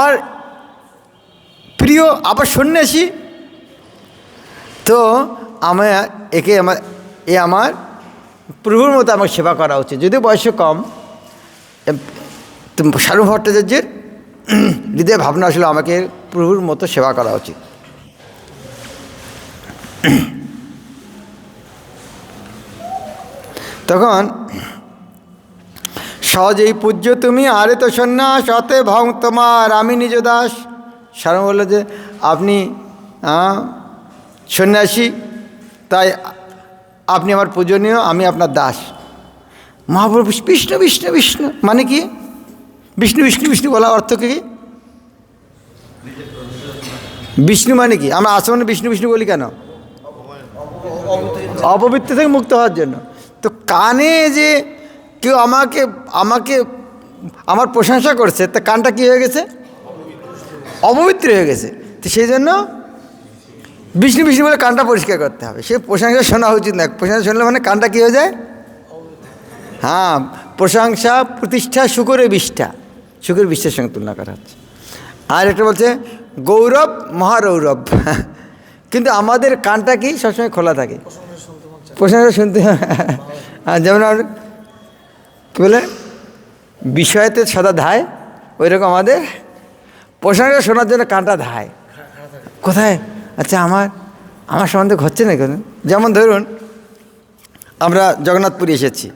আর প্রিয় আবার সন্ন্যাসী, তো আমার প্রভুর মতো আমার সেবা করা উচিত। যদিও বয়স কম, সারু ভট্টাচার্যের হৃদয় ভাবনা আসলে আমাকে প্রভুর মতো সেবা করা উচিত। তখন সহজেই পূজ্য তুমি, আরে তো সন্ন্যাস, অতে ভং তোমার আমি নিজ দাস। সারু বলল যে আপনি সন্ন্যাসী, তাই আপনি আমার পূজনীয়, আমি আপনার দাস। মহাপ্রভু বিষ্ণু বিষ্ণু বিষ্ণু মানে কি? বিষ্ণু বিষ্ণু বিষ্ণু বলা অর্থ কি? বিষ্ণু মানে কি? আমরা আশ্রমে বিষ্ণু বিষ্ণু বলি কেন? অপবিত্র থেকে মুক্ত হওয়ার জন্য। তো কানে যে কেউ আমাকে আমার প্রশংসা করছে, তা কানটা কি হয়ে গেছে? অপবিত্র হয়ে গেছে। তো সেই জন্য বিষ্ণু বিষ্ণু বলে কানটা পরিষ্কার করতে হবে। সে প্রশংসা শোনা উচিত না। প্রশংসা শুনলে মানে কানটা কী হয়ে যায়? হ্যাঁ, প্রশংসা প্রতিষ্ঠা শুকরে বিষ্ঠা, শুকরের বিষ্ঠার সঙ্গে তুলনা করা হচ্ছে। আর একটা বলছে গৌরব মহারৌরব। কিন্তু আমাদের কানটা কি সবসময় খোলা থাকে, প্রশংসা শুনতে। যেমন কী বলে বিষয়তে সদা ধায়, ওই রকম আমাদের প্রশংসা শোনার জন্য কানটা ধায়। কোথায়? আচ্ছা, আমার সম্বন্ধে হচ্ছে না কেন? যেমন ধরুন আমরা জগন্নাথপুরী এসেছি,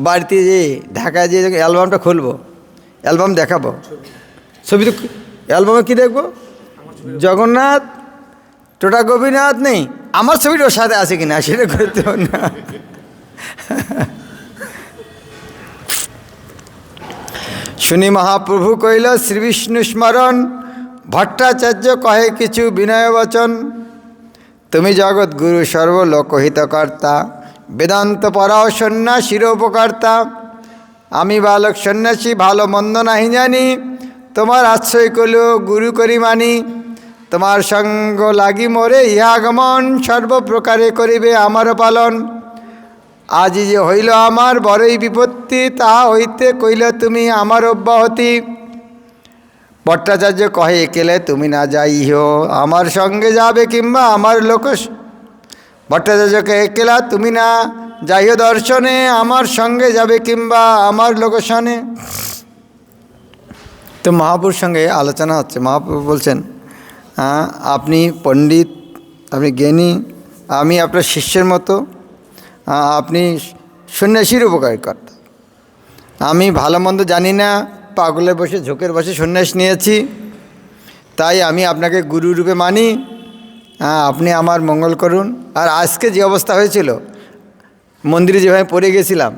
বাড়িতে যে ঢাকায় যে অ্যালবামটা খুলবো, অ্যালবাম দেখাবো, ছবি তো অ্যালবামে কী দেখবো? জগন্নাথ, টোটা গোপীনাথ নেই, আমার ছবিটা ওর সাথে আছে কিনা সেটা করতে হবে না। শুনি মহাপ্রভু কইল শ্রীবিষ্ণু স্মরণ, ভট্টাচার্য কহে কিছু বিনয় বচন। তুমি জগৎ গুরু সর্বলোকহিতকর্তা, বেদান্ত পরাও সন্ন্যাসীর উপকর্তা। আমি বালক সন্ন্যাসী ভালো মন্দ নাহি জানি, তোমার আশ্রয় কইল গুরু করি মানি, তোমার সঙ্গ লাগি মোরে ইহাগমন, সর্বপ্রকারে করিবে আমারও পালন। আজি যে হইল আমার বড়ই বিপত্তি, তাহা হইতে কইল তুমি আমার অব্যাহতি। ভট্টাচার্য কহে একেলে তুমি না যাইও, আমার সঙ্গে যাবে কিংবা আমার লোক। ভট্টাচার্যকে একেলা তুমি না যাইও দর্শনে, আমার সঙ্গে যাবে কিংবা আমার লোকসানে। তো মহাপুরুর সঙ্গে আলোচনা হচ্ছে। মহাপুরু বলছেন আপনি পণ্ডিত, আপনি জ্ঞানী, আমি আপনার শিষ্যের মতো, আপনি সন্ন্যাসীর উপকার কর্তা। আমি ভালো মন্দ জানি না, পাগলের বসে ঝোঁকের বসে সন্ন্যাস নিয়েছি, তাই আমি আপনাকে গুরু রূপে মানি, আপনি আমার মঙ্গল করুন। আর আজকে যে অবস্থা হয়েছিল, মন্দিরে যেভাবে পড়ে গেছিলাম,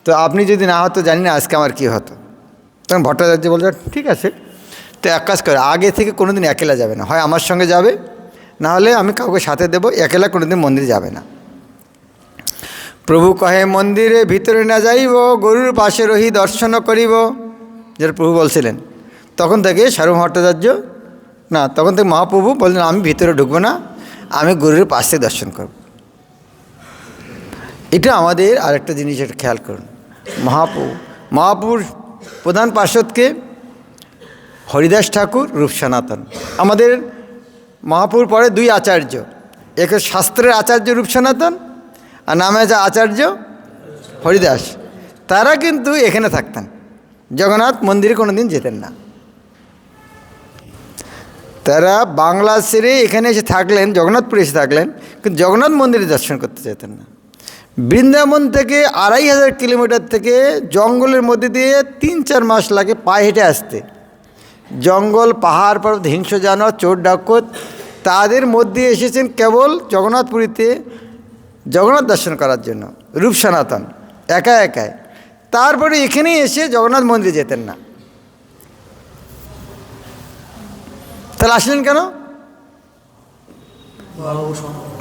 তো আপনি যদি না হতো জানি না আজকে আমার কী হতো। তখন ভট্টাচার্য বলছে ঠিক আছে, তো এক কাজ করে, আগে থেকে কোনো দিন একলা যাবে না, হয় আমার সঙ্গে যাবে, না হলে আমি কাউকে সাথে দেবো, একলা কোনো দিন মন্দিরে যাবে না। প্রভু কহে মন্দিরে ভিতরে না যাইব, গরুর পাশে রহি দর্শন করিব, যেটা প্রভু বলছিলেন। তখন থেকে সার্বভৌম ভট্টাচার্য না, তখন থেকে মহাপ্রভু বললেন আমি ভিতরে ঢুকবো না, আমি গরুর পাশ থেকে দর্শন করব। এটা আমাদের আরেকটা জিনিস, এটা খেয়াল করুন। মহাপ্রভুর প্রধান পার্ষদকে হরিদাস ঠাকুর, রূপ সনাতন। আমাদের মহাপ্রভুর পরে দুই আচার্য, এক শাস্ত্রের আচার্য রূপ সনাতন, আর নামে আছে আচার্য হরিদাস। তারা কিন্তু এখানে থাকতেন, জগন্নাথ মন্দিরে কোনো দিন যেতেন না। তারা বাংলা ছেড়ে এখানে এসে থাকলেন, জগন্নাথপুরে এসে থাকলেন, কিন্তু জগন্নাথ মন্দিরে দর্শন করতে যেতেন না। বৃন্দাবন থেকে 2500 কিলোমিটার থেকে জঙ্গলের মধ্যে দিয়ে 3-4 মাস লাগে পায়ে হেঁটে আসতে। জঙ্গল, পাহাড়, পর্বত, হিংস্র জানোয়ার, চোর ডাকত, তাদের মধ্যে এসেছেন কেবল জগন্নাথপুরীতে জগন্নাথ দর্শন করার জন্য, রূপ সনাতন একা একাই। তারপরে এখানেই এসে জগন্নাথ মন্দিরে যেতেন না। তাহলে আসলেন কেন?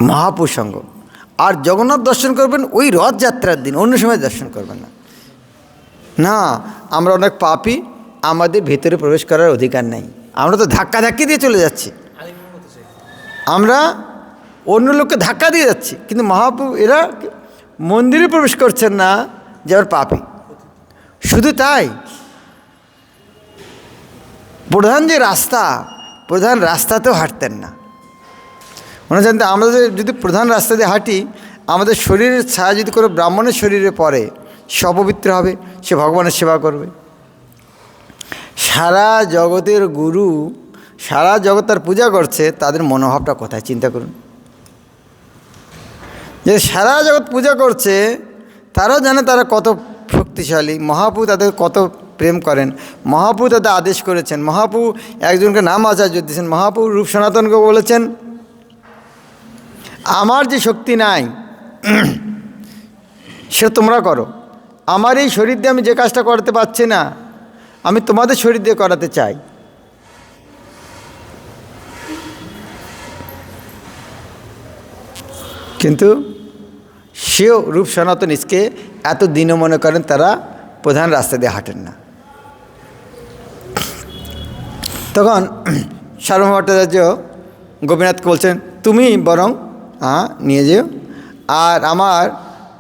মহাপুর সঙ্গ। আর জগন্নাথ দর্শন করবেন ওই রথযাত্রার দিন, অন্য সময় দর্শন করবেন না। না, আমরা অনেক পাপী, আমাদের ভেতরে প্রবেশ করার অধিকার নেই। আমরা তো ধাক্কি দিয়ে চলে যাচ্ছি, আমরা অন্য লোককে ধাক্কা দিয়ে যাচ্ছি, কিন্তু মহাপ্রভু এরা মন্দিরে প্রবেশ করছেন না, যে আবার পাপী। শুধু তাই, প্রধান যে রাস্তা, প্রধান রাস্তাতেও হাঁটতেন না। মনে জানতে আমরা যদি প্রধান রাস্তা দিয়ে হাঁটি, আমাদের শরীরের ছায়া যদি কোনো ব্রাহ্মণের শরীরে পড়ে, সে অপবিত্র হবে, সে ভগবানের সেবা করবে। সারা জগতের গুরু, সারা জগৎ তার পূজা করছে, তাদের মনোভাবটা কোথায় চিন্তা করুন। যে সারা জগৎ পূজা করছে, তারাও জানে তারা কত শক্তিশালী, মহাপ্রভু তাদের কত প্রেম করেন, মহাপ্রভু তাদের আদেশ করেছেন। মহাপ্রভু একজনকে নাম আচার্য দিয়েছেন, মহাপ্রভু রূপ সনাতনকে বলেছেন আমার যে শক্তি নাই সেটা তোমরা করো, আমার এই শরীর দিয়ে আমি যে কাজটা করতে পারছি না, আমি তোমাদের শরীর দিয়ে করাতে চাই। কিন্তু সেও রূপ সনাতন ইসকে এত দিনও মনে করেন তারা প্রধান রাস্তা দিয়ে হাঁটেন না। তখন সার্বভৌম ভট্টাচার্য গোপীনাথকে বলছেন তুমি বরং নিয়ে যেও, আর আমার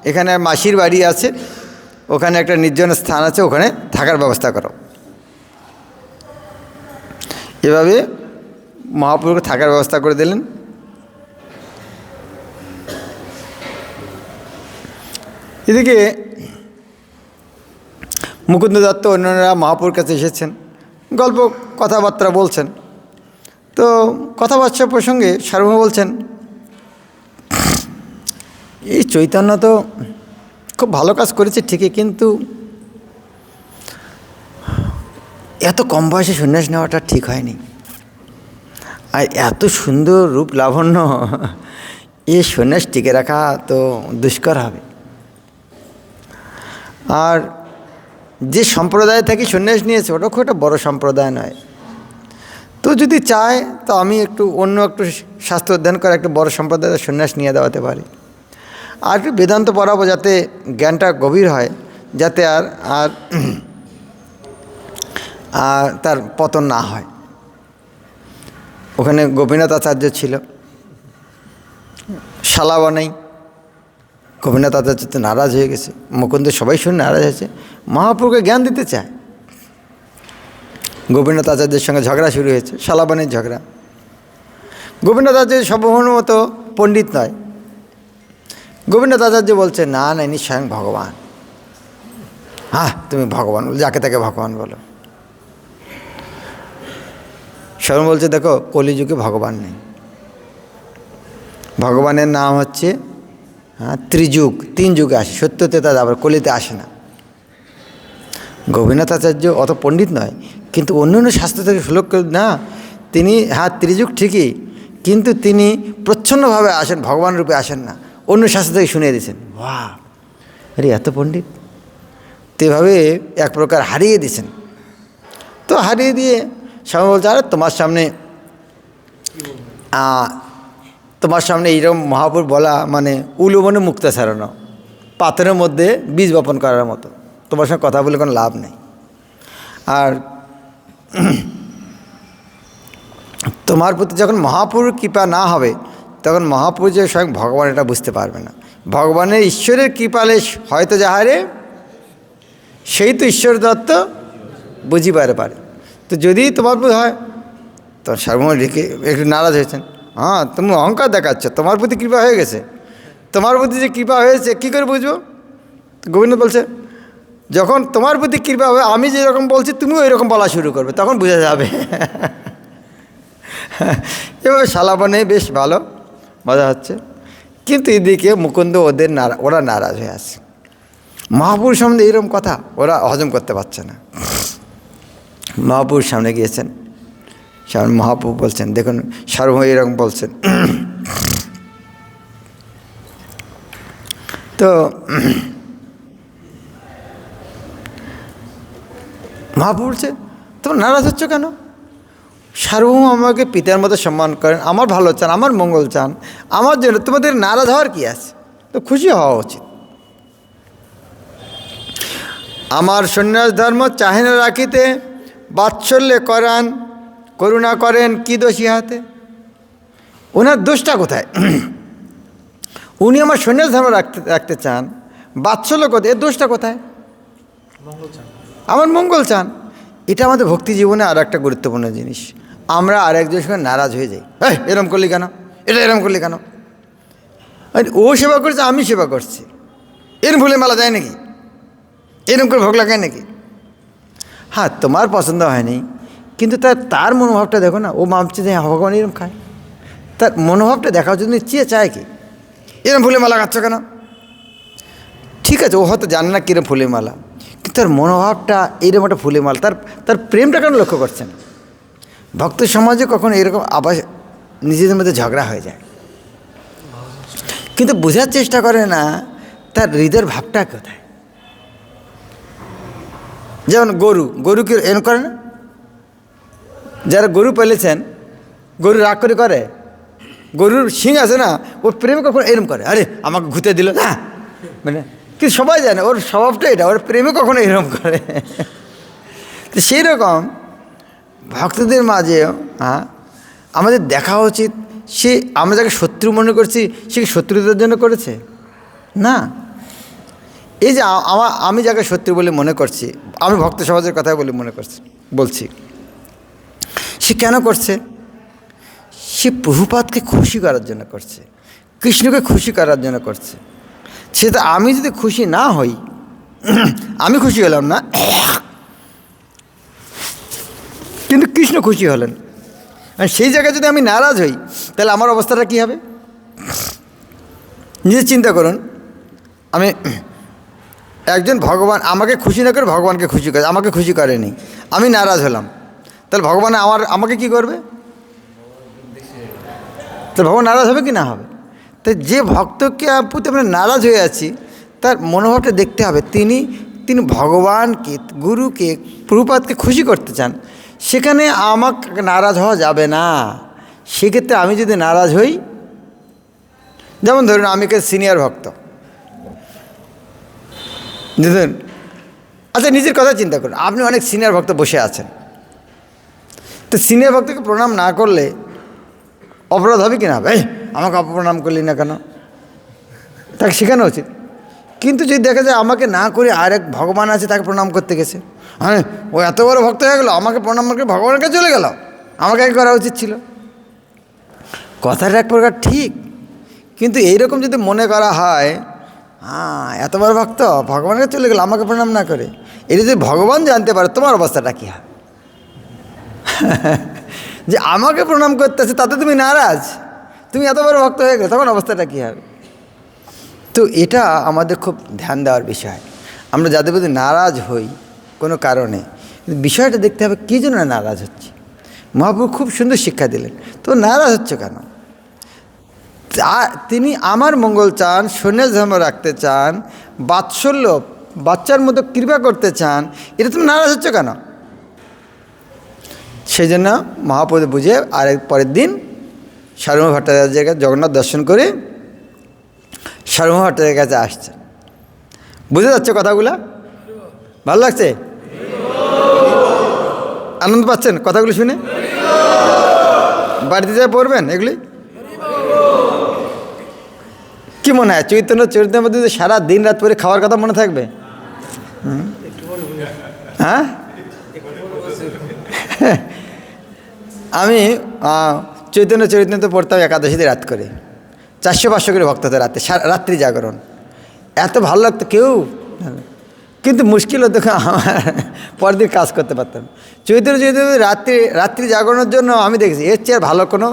এখানে মাসির বাড়ি আছে, ওখানে একটা নির্জন স্থান আছে, ওখানে থাকার ব্যবস্থা করো। এভাবে মহাপ্রভুকে থাকার ব্যবস্থা করে দিলেন। এদিকে মুকুন্দ দত্ত অন্যরা মহাপ্রভুর কাছে এসেছেন, গল্প কথাবার্তা বলছেন। তো কথাবার্তা প্রসঙ্গে সার্বভৌম বলছেন এই চৈতন্য তো খুব ভালো কাজ করেছে ঠিকই, কিন্তু এত কম বয়সে সন্ন্যাস নেওয়াটা ঠিক হয়নি। আর এত সুন্দর রূপ লাবণ্য, এই সন্ন্যাস টিকে রাখা তো দুষ্কর হবে। আর যে সম্প্রদায় থেকে সন্ন্যাস নিয়েছে ওটা খুব একটা বড় সম্প্রদায় নয়। তো যদি চায় তো আমি একটু শাস্ত্র অধ্যয়ন করে একটা বড় সম্প্রদায়ের সন্ন্যাস নিয়ে দেওয়াতে পারি, আর একটু বেদান্ত পড়াবো যাতে জ্ঞানটা গভীর হয়, যাতে তার পতন না হয়। ওখানে গোপীনাথ আচার্য ছিল, শালা বানাই। গোপীনাথ আচার্য তো নারাজ হয়ে গেছে, মুকুন্দ সবাই শুনে নারাজ হয়েছে, মহাপ্রভুকে জ্ঞান দিতে চায়। গোপীনাথ আচার্যের সঙ্গে ঝগড়া শুরু হয়েছে, শালাবানের ঝগড়া। গোপীনাথ আচার্য সর্বমত পণ্ডিত নয়। গোপীনাথ আচার্য বলছে, না না, ইনি স্বয়ং ভগবান। হ্যাঁ, তুমি ভগবান বলো, যাকে তাকে ভগবান বলো। শরণ বলছে, দেখো কলিযুগে ভগবান নেই, ভগবানের নাম হচ্ছে ত্রিযুগ, 3 যুগে আসে, সত্য তেতা আবার কলিতে আসে না। গোপীনাথ আচার্য অত পণ্ডিত নয়, কিন্তু অন্য অন্য শাস্ত্র থেকে শ্লোক না, তিনি ত্রিযুগ ঠিকই, কিন্তু তিনি প্রচ্ছন্নভাবে আসেন, ভগবান রূপে আসেন না, অন্য শাস্ত্র থেকে শুনিয়ে দিয়েছেন। বাহ, আরে এত পণ্ডিত! তো এভাবে এক প্রকার হারিয়ে দিয়েছেন। তো হারিয়ে দিয়ে স্বামী বলছে, আরে তোমার সামনে এইরকম মহাপুর বলা মানে উলু মনে মুক্তা ছাড়ানো, পাথরের মধ্যে বীজ বপন করার মতো। তোমার সঙ্গে কথা বলে কোনো লাভ নেই। আর তোমার প্রতি যখন মহাপুরুর কৃপা না হবে, তখন মহাপুরুষ যে স্বয়ং ভগবান এটা বুঝতে পারবে না। ভগবানের ঈশ্বরের কৃপালে হয়তো যাহারে, সেই তো ঈশ্বর দত্ত বুঝিবারে পারে। তো যদি তোমার প্রতি হয়, তো সর্বময় রেখে একটু নারাজ হয়েছেন। হ্যাঁ, তুমি অহংকার দেখাচ্ছ, তোমার প্রতি কৃপা হয়ে গেছে, তোমার প্রতি যে কৃপা হয়েছে কী করে বুঝবো? গোবিন্দ বলছে, যখন তোমার প্রতি কৃপা হবে, আমি যেরকম বলছি তুমিও এরকম বলা শুরু করবে, তখন বোঝা যাবে। এভাবে শালাবনে বেশ ভালো মজা হচ্ছে। কিন্তু এদিকে মুকুন্দ ওরা নারাজ হয়ে আছে। মহাপুরুষ সম্বন্ধে এরকম কথা ওরা হজম করতে পারছে না। মহাপুরুষ সামনে গিয়েছেন, সামনে মহাপ্রভু বলছেন, দেখুন সার্বভৌম এরকম বলছেন। তো মহাপ্রভু বলছে, তোমরা নারাজ হচ্ছ কেন? সার্বভৌম আমাকে পিতার মতো সম্মান করেন, আমার ভালো চান, আমার মঙ্গল চান, আমার জন্য তোমাদের নারাজ হওয়ার কি আছে? তো খুশি হওয়া উচিত। আমার সন্ন্যাস ধর্ম চাহে না রাখিতে, বাৎসল্য করান করুণা করেন কি দোষী হাতে? ওনার দোষটা কোথায়? উনি আমার সন্ন্যাস ধর্ম রাখতে চান, বাৎসল্য কোথায়, এর দোষটা কোথায়? আমার মঙ্গল চান। এটা আমাদের ভক্তি জীবনে আর একটা গুরুত্বপূর্ণ জিনিস। আমরা আর একজনের সঙ্গে নারাজ হয়ে যাই, এরম করলি কেন, এটা এরম করলি কেন? ও সেবা করছে, আমি সেবা করছি, এরম ভুলে মেলা যায় নাকি? এরম করে ভোগ লাগায় নাকি? হ্যাঁ, তোমার পছন্দ হয়নি, কিন্তু তার মনোভাবটা দেখো না। ও ভাবছে যে ভগবান এরম খায়, তার মনোভাবটা দেখার জন্য চায় কি এরম ফুলে মালা খাচ্ছ কেন? ঠিক আছে, ও হয়তো জানে না কিরম ফুলে মালা, কিন্তু তার মনোভাবটা এইরকম একটা ফুলে মালা, তার প্রেমটা কেন লক্ষ্য করছেন? ভক্ত সমাজে কখনো এরকম আবার নিজেদের মধ্যে ঝগড়া হয়ে যায়, কিন্তু বোঝার চেষ্টা করে না তার হৃদয়ের ভাবটা কোথায়। যেমন গরুকে এরকম করে না? যারা গরু পেলেছেন, গরু রাগ করে, গরুর শিং আছে না, ওর প্রেমে কখন এরম করে, আরে আমাকে ঘুতে দিল না, মানে কিন্তু সবাই জানে ওর স্বভাবটা এটা, ওর প্রেমে কখনো এরম করে। তো সেই রকম ভক্তদের মাঝে আমাদের দেখা উচিত, সে আমরা যাকে শত্রু মনে করছি, সে কি শত্রুতার জন্য করেছে? না। এই যে আমি যাকে শত্রু বলে মনে করছি, আমি ভক্ত সমাজের কথা বলে বলছি, সে কেন করছে? সে প্রভুপাদকে খুশি করার জন্য করছে, কৃষ্ণকে খুশি করার জন্য করছে। সেটা আমি যদি খুশি না হই, আমি খুশি হলাম না, কিন্তু কৃষ্ণ খুশি হলেন, আর সেই জায়গায় যদি আমি নারাজ হই, তাহলে আমার অবস্থাটা কী হবে? নিজে চিন্তা করুন। আমি একজন ভগবান আমাকে খুশি না করে ভগবানকে খুশি করে, আমাকে খুশি করেনি, আমি নারাজ হলাম, তাহলে ভগবান আমাকে কি করবে? তো ভগবান নারাজ হবে কি না হবে? তাই যে ভক্তকে প্রতি আমরা নারাজ হয়ে আছি, তার মনোভাবটা দেখতে হবে। তিনি ভগবানকে, গুরুকে, প্রভুপাদকে খুশি করতে চান, সেখানে আমাকে নারাজ হওয়া যাবে না। সেক্ষেত্রে আমি যদি নারাজ হই, যেমন ধরুন আমি কে সিনিয়র ভক্ত, দেখুন, আচ্ছা নিজের কথা চিন্তা করুন, আপনি অনেক সিনিয়র ভক্ত বসে আছেন, তো সিনিয়র ভক্তকে প্রণাম না করলে অপরাধ হবে কি না? ভাই আমাকে অপপ্রণাম করলি না কেন? তাকে শেখানো উচিত। কিন্তু যদি দেখা যায় আমাকে না করে আরেক ভগবান আছে তাকে প্রণাম করতে গেছে, হ্যাঁ ও এত বড় ভক্ত হয়ে গেল, আমাকে প্রণাম করে ভগবানের কাছে চলে গেল, আমাকে আগে করা উচিত ছিল। কথাটা এক প্রকার ঠিক, কিন্তু এইরকম যদি মনে করা হয় এত বড় ভক্ত ভগবানের কাছে চলে গেল আমাকে প্রণাম না করে, এটা যদি ভগবান জানতে পারে তোমার অবস্থাটা কী হয়? যে আমাকে প্রণাম করতেছে তাতে তুমি নারাজ, তুমি এত বড় ভক্ত হয়ে গেলে, তখন অবস্থাটা কী হবে? তো এটা আমাদের খুব ধ্যান দেওয়ার বিষয়। আমরা যাদের প্রতি নারাজ হই কোনো কারণে, বিষয়টা দেখতে হবে কী জন্য নারাজ হচ্ছে। মহাপ্রভু খুব সুন্দর শিক্ষা দিলেন, তো নারাজ হচ্ছে কেন? তিনি আমার মঙ্গল চান, সন্ন্যাস ধর্ম রাখতে চান, বাৎসল্য বাচ্চার মতো কৃপা করতে চান, এটা তুমি নারাজ হচ্ছে কেন? সেই জন্য মহাপ্রভু বুঝে আরেক পরের দিন সার্বভৌম ভট্টাচার্যের কাছে জগন্নাথ দর্শন করে সার্বভৌম ভট্টাচার্যের কাছে আসছে। বুঝে যাচ্ছে কথাগুলো? ভালো লাগছে? আনন্দ পাচ্ছেন কথাগুলো শুনে? বাড়িতে যা পড়বেন এগুলি? কি মনে হয় চৈতন্য চরিত্রের মধ্যে সারা দিন রাত পরে খাওয়ার কথা মনে থাকবে? হ্যাঁ, আমি চৈতন্য চরিত্র পড়তাম একাদশীতে রাত করে, 400-500 করে ভক্ত হতো রাতে, রাত্রি জাগরণ, এত ভালো লাগতো। কেউ কিন্তু মুশকিল হতো, আমার পরের দিন কাজ করতে পারতাম। চৈতন্য রাত্রি জাগরণের জন্য আমি দেখেছি এর চেয়ে ভালো কোনো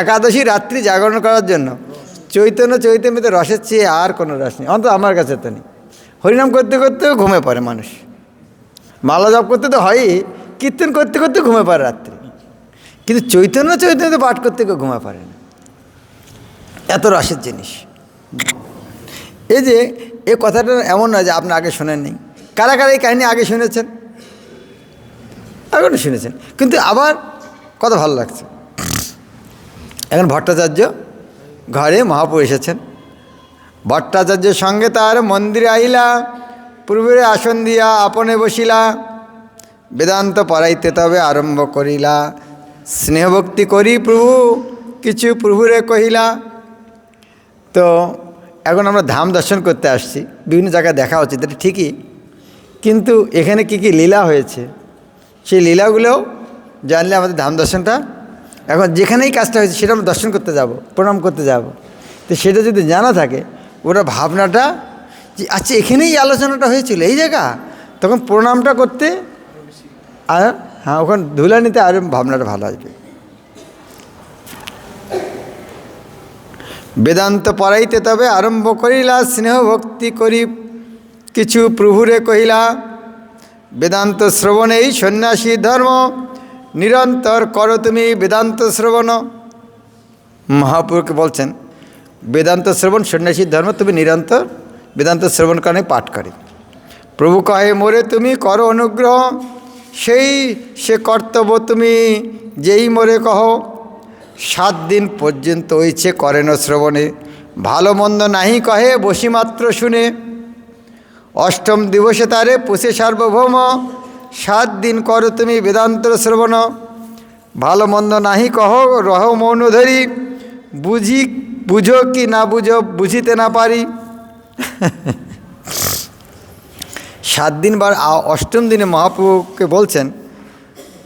একাদশী রাত্রি জাগরণ করার জন্য চৈতন্যতে রসের চেয়ে আর কোনো রস নেই, অন্তত আমার কাছে তো নেই। হরিনাম করতে করতেও ঘুমে পড়ে মানুষ, মালা জপ করতে তো হয়ই, কীর্তন করতে করতে ঘুমে পড়ে রাত্রি, কিন্তু চৈতন্যতে পাঠ করতে কেউ ঘুমে পারে না, এত রসের জিনিস। এই যে এ কথাটা এমন নয় যে আপনি আগে শোনেননি। কারা কারা এই কাহিনী আগে শুনেছেন? এখনও শুনেছেন, কিন্তু আবার কত ভালো লাগছে। এখন ভট্টাচার্য ঘরে মহাপ্রভু এসেছেন, ভট্টাচার্যের সঙ্গে তার মন্দিরে আইলা, পূর্বের আসন দিয়া আপনে বসিলা, বেদান্ত পড়াইতে তবে আরম্ভ করিলা, স্নেহভক্তি করি প্রভু কিছু প্রভুরে কহিলা। তো এখন আমরা ধাম দর্শন করতে আসছি, বিভিন্ন জায়গায় দেখা উচিত, এটা ঠিকই, কিন্তু এখানে কি কি লীলা হয়েছে সেই লীলাগুলোও জানলে আমাদের ধাম দর্শনটা, এখন যেখানেই কাজটা হয়েছে সেটা আমরা দর্শন করতে যাব, প্রণাম করতে যাব, তো সেটা যদি জানা থাকে ওরা ভাবনাটা যে আচ্ছা এখানেই আলোচনাটা হয়েছিল এই জায়গা, তখন প্রণামটা করতে আর হ্যাঁ ওখানে ধুলা নিতে আর ভাবনাটা ভালো আসবে। বেদান্ত পড়াইতে তবে আরম্ভ করিলা, স্নেহ ভক্তি করি কিছু প্রভুরে কহিলা, বেদান্ত শ্রবণেই সন্ন্যাসী ধর্ম, নিরন্তর করো তুমি বেদান্ত শ্রবণ। মহাপুরুষকে বলছেন বেদান্ত শ্রবণ সন্ন্যাসীর ধর্ম, তুমি নিরন্তর বেদান্ত শ্রবণ কারণে পাঠ করে। প্রভু কহে মোরে তুমি করো অনুগ্রহ, সে কর্তব্য তুমি যেই মোরে কহ, 7 দিন পর্যন্ত হইছে করেন শ্রবণে, ভালো মন্দ নাহি কহে বসি মাত্র শুনে, 8ম দিবসে তারে পুষে সার্বভৌম, 7 দিন করো তুমি বেদান্ত শ্রবণ, ভালো মন্দ নাহি কহ রহ মৌন ধরি, বুঝো কি না বুঝো বুঝিতে না পারি। 7 দিন বার 8ম দিনে মহাপ্রভুকে বলছেন,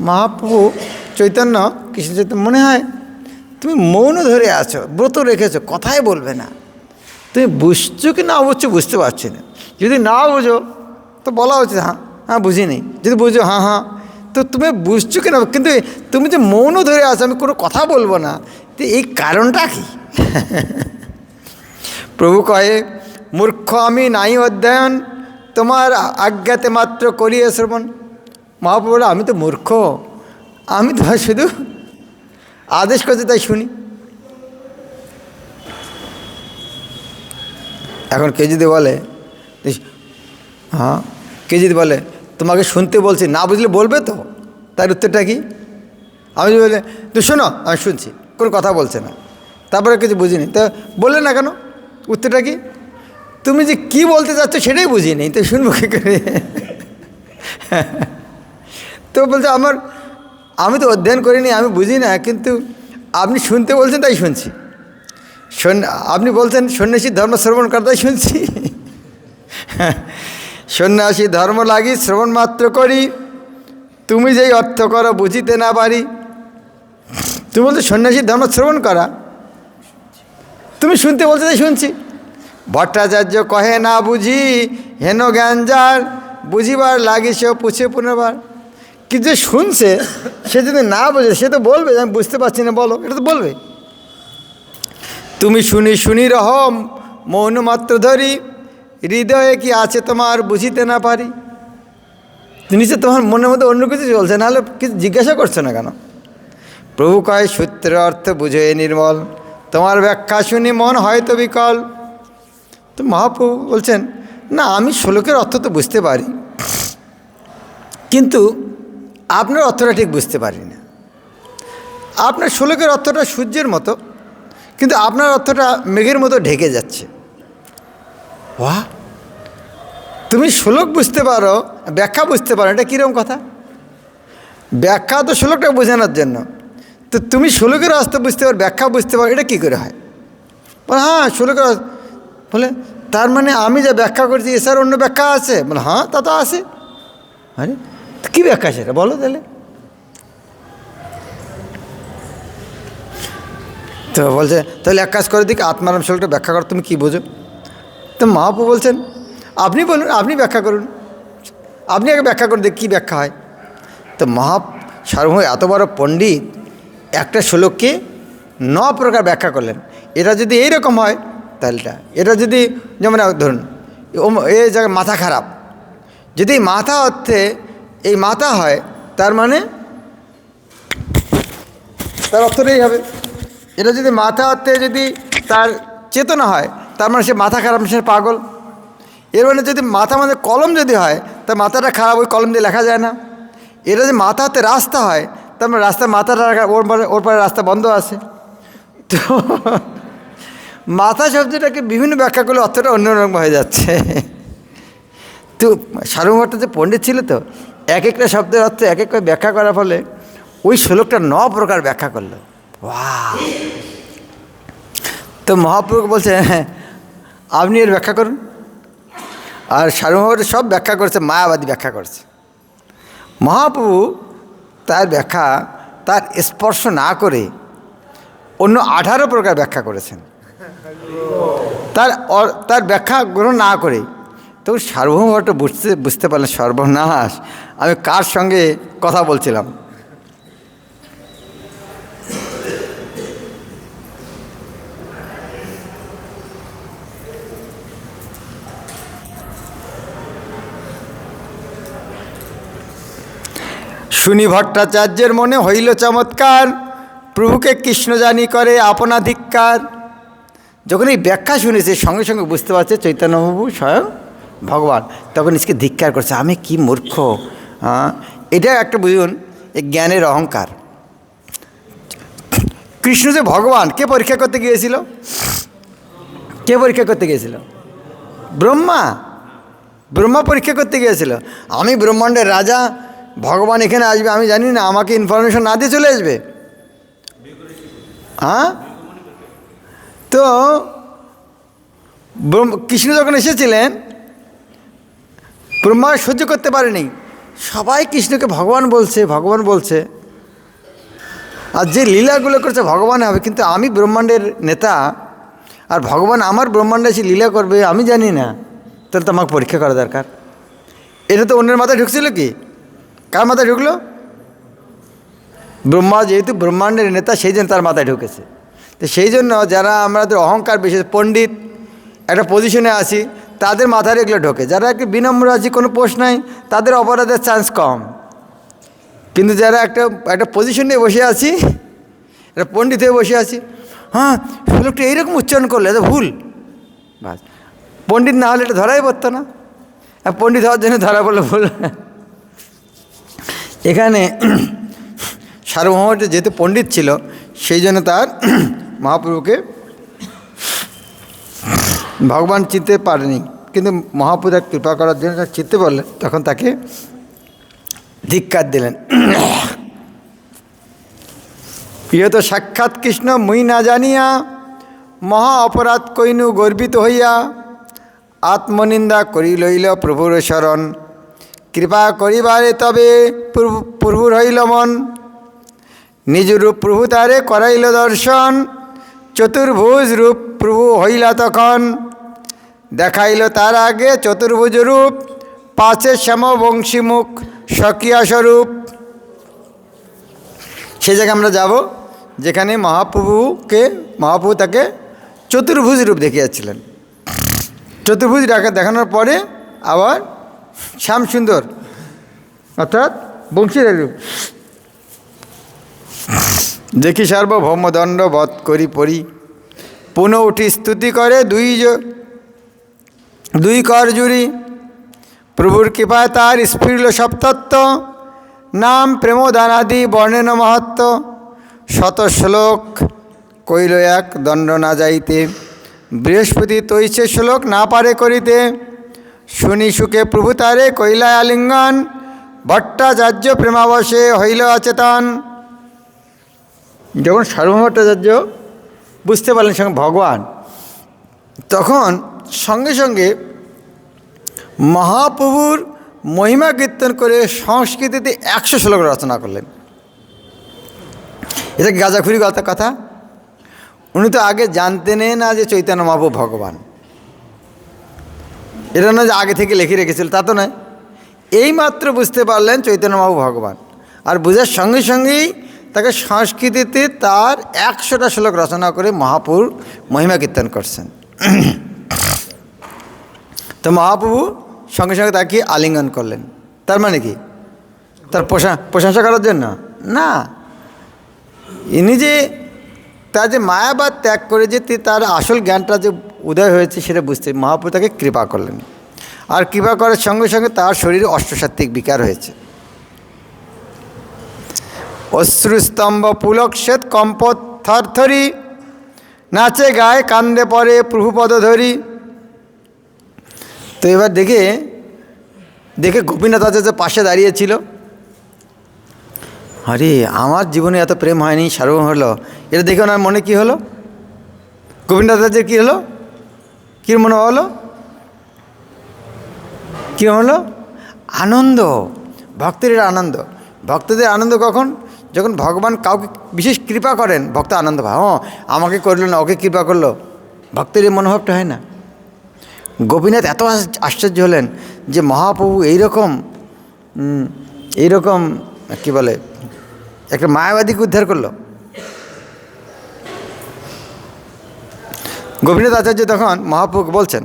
মহাপ্রভু চৈতন্য কৃষ্ণ চৈতন্য মনে হয় তুমি মৌন ধরে আছো, ব্রত রেখেছো, কথাই বলবে না, তুমি বুঝছো কি না অবশ্য বুঝতে পারছি না, যদি না বুঝো তো বলা উচিত হ্যাঁ হ্যাঁ বুঝিনি, যদি বুঝো হ্যাঁ হ্যাঁ, তো তুমি বুঝছো কি না, কিন্তু তুমি যে মৌন ধরে আছো আমি কোনো কথা বলবো না, তো এই কারণটা কি? প্রভু কহে মূর্খ আমি নাই অধ্যয়ন, তোমার আজ্ঞাতে মাত্র করিয়ে শ্রবণ। মহাপ্রভু আমি তো মূর্খ, আমি তো শুধু আদেশ করছি তাই শুনি। এখন কেউ যদি বলে হ্যাঁ, কেউ যদি বলে তোমাকে শুনতে বলছি, না বুঝলে বলবে তো, তার উত্তরটা কি? আমি যদি বলে তুই শোনো আমি শুনছি, কোনো কথা বলছে না, তারপরে কিছু বুঝিনি, তা বললে না কেন? উত্তরটা কি? তুমি যে কী বলতে চাচ্ছ সেটাই বুঝিনি, তো শুনবো কী করে? তো বলছে আমার আমি তো অধ্যয়ন করিনি, আমি বুঝি না, কিন্তু আপনি শুনতে বলছেন তাই শুনছি। আপনি বলছেন সন্ন্যাসী ধর্ম শ্রবণ কর, তাই শুনছি। সন্ন্যাসী ধর্ম লাগি শ্রবণ মাত্র করি, তুমি যেই অর্থ করো বুঝিতে না পারি। তুমি বলছো সন্ন্যাসী ধর্ম শ্রবণ করা, তুমি শুনতে বলছো তাই শুনছি। ভট্টাচার্য কহে না বুঝি, হেন জ্ঞান যার, বুঝিবার লাগি সেও পুছে পুনর্বার। কিন্তু যে শুনছে সে যদি না বোঝে, সে তো বলবে আমি বুঝতে পারছি না, বলো, এটা তো বলবে। তুমি শুনি শুনি রহ মৌন মাত্র ধরি, হৃদয়ে কি আছে তোমার বুঝিতে না পারি। নিশ্চয় তোমার মনের মধ্যে অন্য কিছু চলছে, নাহলে কিছু জিজ্ঞাসা করছো না কেন? প্রভু কয় সূত্রের অর্থ বুঝে নির্মল, তোমার ব্যাখ্যা শুনি মন হয়তো বিকল। তো মহাপ্রভু বলছেন না, আমি শ্লোকের অর্থ তো বুঝতে পারি, কিন্তু আপনার অর্থটা ঠিক বুঝতে পারি না। আপনার শ্লোকের অর্থটা সূর্যের মতো, কিন্তু আপনার অর্থটা মেঘের মতো ঢেকে যাচ্ছে। বাহ, তুমি শ্লোক বুঝতে পারো, ব্যাখ্যা বুঝতে পারো, এটা কীরকম কথা? ব্যাখ্যা তো শ্লোকটা বোঝানোর জন্য, তো তুমি শ্লোকের অর্থ বুঝতে পারো, ব্যাখ্যা বুঝতে পারো, এটা কী করে হয়? বলে হ্যাঁ শ্লোকের বলে, তার মানে আমি যা ব্যাখ্যা করছি এছাড়া অন্য ব্যাখ্যা আছে? বলে হ্যাঁ, তা তো আছে। আরে কী ব্যাখ্যা সেটা বলো তাহলে। তো বলছে তাহলে এক কাজ করে দিকে আত্মারাম শ্লোকটা ব্যাখ্যা করো, তুমি কী বোঝো? তো মহাপ্রভু বলছেন আপনি বলুন, আপনি ব্যাখ্যা করুন, আপনি আগে ব্যাখ্যা করে দিক কী ব্যাখ্যা হয়। তো সার্বভৌম এত বড় পণ্ডিত একটা শ্লোককে 9 প্রকার ব্যাখ্যা করলেন। এটা যদি এইরকম হয় তাহলে এটা যদি যেমন ধরুন এই জায়গায় মাথা খারাপ, যদি মাথা অর্থে এই মাথা হয়, তার মানে তার অর্থটাই হবে। এটা যদি মাথা অর্থে যদি তার চেতনা হয়, তার মানে সে মাথা খারাপ, সে পাগল। এর মানে যদি মাথা মানে কলম যদি হয়, তার মাথাটা খারাপ, ওই কলম দিয়ে লেখা যায় না। এটা যদি মাথা হাতে রাস্তা হয়, তার মানে রাস্তায় মাথাটা ওর পরে রাস্তা বন্ধ আছে। তো মাথা শব্দটাকে বিভিন্ন ব্যাখ্যা করলে অর্থটা অন্যরকম হয়ে যাচ্ছে। তো সার্বভৌম ভট্টাচার্য যে পণ্ডিত ছিল, তো এক একটা শব্দের অর্থ এক এক করে ব্যাখ্যা করার ফলে ওই শ্লোকটা 9 প্রকার ব্যাখ্যা করলো। বাহ! তো মহাপ্রভু বলছে হ্যাঁ আপনি এর ব্যাখ্যা করুন। আর সার্বভৌম ভট্টাচার্য সব ব্যাখ্যা করছে, মায়াবাদী ব্যাখ্যা করছে। মহাপ্রভু তার ব্যাখ্যা তার স্পর্শ না করে অন্য 18 প্রকার ব্যাখ্যা করেছেন, তার ব্যাখ্যা গ্রহণ না করে। তো সার্বভৌম ভট্টাচার্য বুঝতে পারলেন সর্বনাশ, আমি কার সঙ্গে কথা বলছিলাম। শুনি ভট্টাচার্যের মনে হইল চমৎকার, প্রভুকে কৃষ্ণ জানি করে আপনাধিকার। যখন এই ব্যাখ্যা শুনেছে সঙ্গে সঙ্গে বুঝতে পারছে চৈতন্যপ্রভু স্বয়ং ভগবান, তখন নিজকে ধিক্কার করছে, আমি কি মূর্খ। এটা একটা বুঝুন এই জ্ঞানের অহংকার। কৃষ্ণ যে ভগবান, কে পরীক্ষা করতে গিয়েছিল? কে পরীক্ষা করতে গিয়েছিল? ব্রহ্মা পরীক্ষা করতে গিয়েছিল। আমি ব্রহ্মাণ্ডের রাজা, ভগবান এখানে আসবে আমি জানি না, আমাকে ইনফরমেশন না দিয়ে চলে আসবে। হ্যাঁ, তো কৃষ্ণ যখন এসেছিলেন, ব্রহ্মা সহ্য করতে পারেনি, সবাই কৃষ্ণকে ভগবান বলছে ভগবান বলছে, আর যে লীলাগুলো করছে ভগবান হবে, কিন্তু আমি ব্রহ্মাণ্ডের নেতা, আর ভগবান আমার ব্রহ্মাণ্ডে এসে লীলা করবে আমি জানি না, তাহলে তো আমাকে পরীক্ষা করা দরকার। এটা তো অন্যের মাথায় ঢুকছিল কি? কার মাথায় ঢুকলো? ব্রহ্মা যেহেতু ব্রহ্মাণ্ডের নেতা, সেই জন্য তার মাথায় ঢুকেছে। তো সেই জন্য যারা আমাদের অহংকার বেশি, পণ্ডিত একটা পজিশনে আছি, তাদের মাথায় এগুলো ঢোকে। যারা একটু বিনম্র আছি, কোনো পোস্ট নাই, তাদের অপরাধের চান্স কম। কিন্তু যারা একটা পজিশন নিয়ে বসে আছি, একটা পণ্ডিত হয়ে বসে আছি, হ্যাঁ লোকটা এইরকম উচ্চারণ করলে এটা ভুল, বাস পণ্ডিত না হলে এটা ধরাই পড়তো না, পণ্ডিত হওয়ার জন্য ধরা পড়লো ভুল। এখানে সার্বভৌম যেহেতু পণ্ডিত ছিল, সেই জন্য তার মহাপ্রভুকে ভগবান চিনতে পারেনি, কিন্তু মহাপ্রভু কৃপা করার জন্য চিনতে পারলেন, তখন তাকে ধিক্কার দিলেন। ইহত সাক্ষাৎ কৃষ্ণ মুই না জানিয়া মহা অপরাধ কইনু গর্বিত হইয়া আত্মনিন্দা করি লইল প্রভুর শরণ। কৃপা করিবারে তবে প্রভুর হইল মন। নিজ রূপ প্রভু তারে করাইল দর্শন। চতুর্ভুজ রূপ প্রভু হইলা তখন। দেখাইল তার আগে চতুর্ভুজ রূপ, পাশে শ্যামবংশী মুখ স্বকীয়া স্বরূপ। সে জায়গায় আমরা যাব যেখানে মহাপ্রভু তাকে চতুর্ভুজ রূপ দেখিয়াছিলেন। চতুর্ভুজ দেখানোর পরে আবার শ্যামসুন্দর অর্থাৎ বংশীর রূপ দেখি সার্বভৌম দণ্ড বধ করি পরি। পুনঃ উঠি স্তুতি করে দুই কর জুড়ি। প্রভুর কৃপায় তার স্ফুরিল সপ্তত্ব, নাম প্রেমদানাদি বর্ণেন মহত্ব। শত শ্লোক কইল এক দণ্ড না যাইতে, বৃহস্পতি তৈছে শ্লোক না পারে করিতে। শুনি সুখে প্রভু তারে কইলায় আলিঙ্গন, ভট্টাচার্য প্রেমাবশে হইল অচেতন। যখন সার্বভৌম ভট্টাচার্য বুঝতে পারলেন সঙ্গে ভগবান, তখন সঙ্গে সঙ্গে মহাপ্রভুর মহিমা কীর্তন করে সংস্কৃতিতে 100 শ্লোক রচনা করলেন। এটা গাঁজাখুরি কথা। উনি তো আগে জানতেনই না যে চৈতন্য মহাপ্রভু ভগবান। এটা না যে আগে থেকে লিখে রেখেছিল, তা তো নয়। এইমাত্র বুঝতে পারলেন চৈতন্য মহাপ্রভু ভগবান, আর বোঝার সঙ্গে সঙ্গেই তাকে সংস্কৃতিতে তার 100টা শ্লোক রচনা করে মহাপ্রভুর মহিমা কীর্তন করছেন। তো মহাপ্রভু সঙ্গে সঙ্গে তাকে আলিঙ্গন করলেন। তার মানে কি? তার প্রশংসা করার জন্য না, ইনি যে তার যে মায়াবাদ ত্যাগ করে যে তার আসল জ্ঞানটা যে উদয় হয়েছে সেটা বুঝতে মহাপ্রভু তাকে কৃপা করলেন। আর কৃপা করার সঙ্গে সঙ্গে তার শরীরে অষ্টসাত্ত্বিক বিকার হয়েছে। অশ্রুস্তম্ভ পুলক শ্বেত কম্পত থরথরি, নাচে গায়ে কান্দে পরে প্রভুপদ ধরি। তো এবার দেখে গোপীনাথ আচার্য পাশে দাঁড়িয়েছিল। আরে আমার জীবনে এত প্রেম হয়নি, সার্বভৌম হলো। এটা দেখে ওনার মনে কি হলো? গোপীনাথ আচার্যের কী হলো? কী মনে হলো? কী হলো? আনন্দ। ভক্তের আনন্দ। ভক্তদের আনন্দ কখন? যখন ভগবান কাউকে বিশেষ কৃপা করেন, ভক্ত আনন্দ পায়। আমাকে করলো না, ওকে কৃপা করলো, ভক্তের এই মনোভাবটা হয় না। গোপীনাথ এত আশ্চর্য হলেন যে মহাপ্রভু এইরকম কী বলে একটা মায়াবাদীকে উদ্ধার করলো। গোপীনাথ আচার্য তখন মহাপ্রভুকে বলছেন,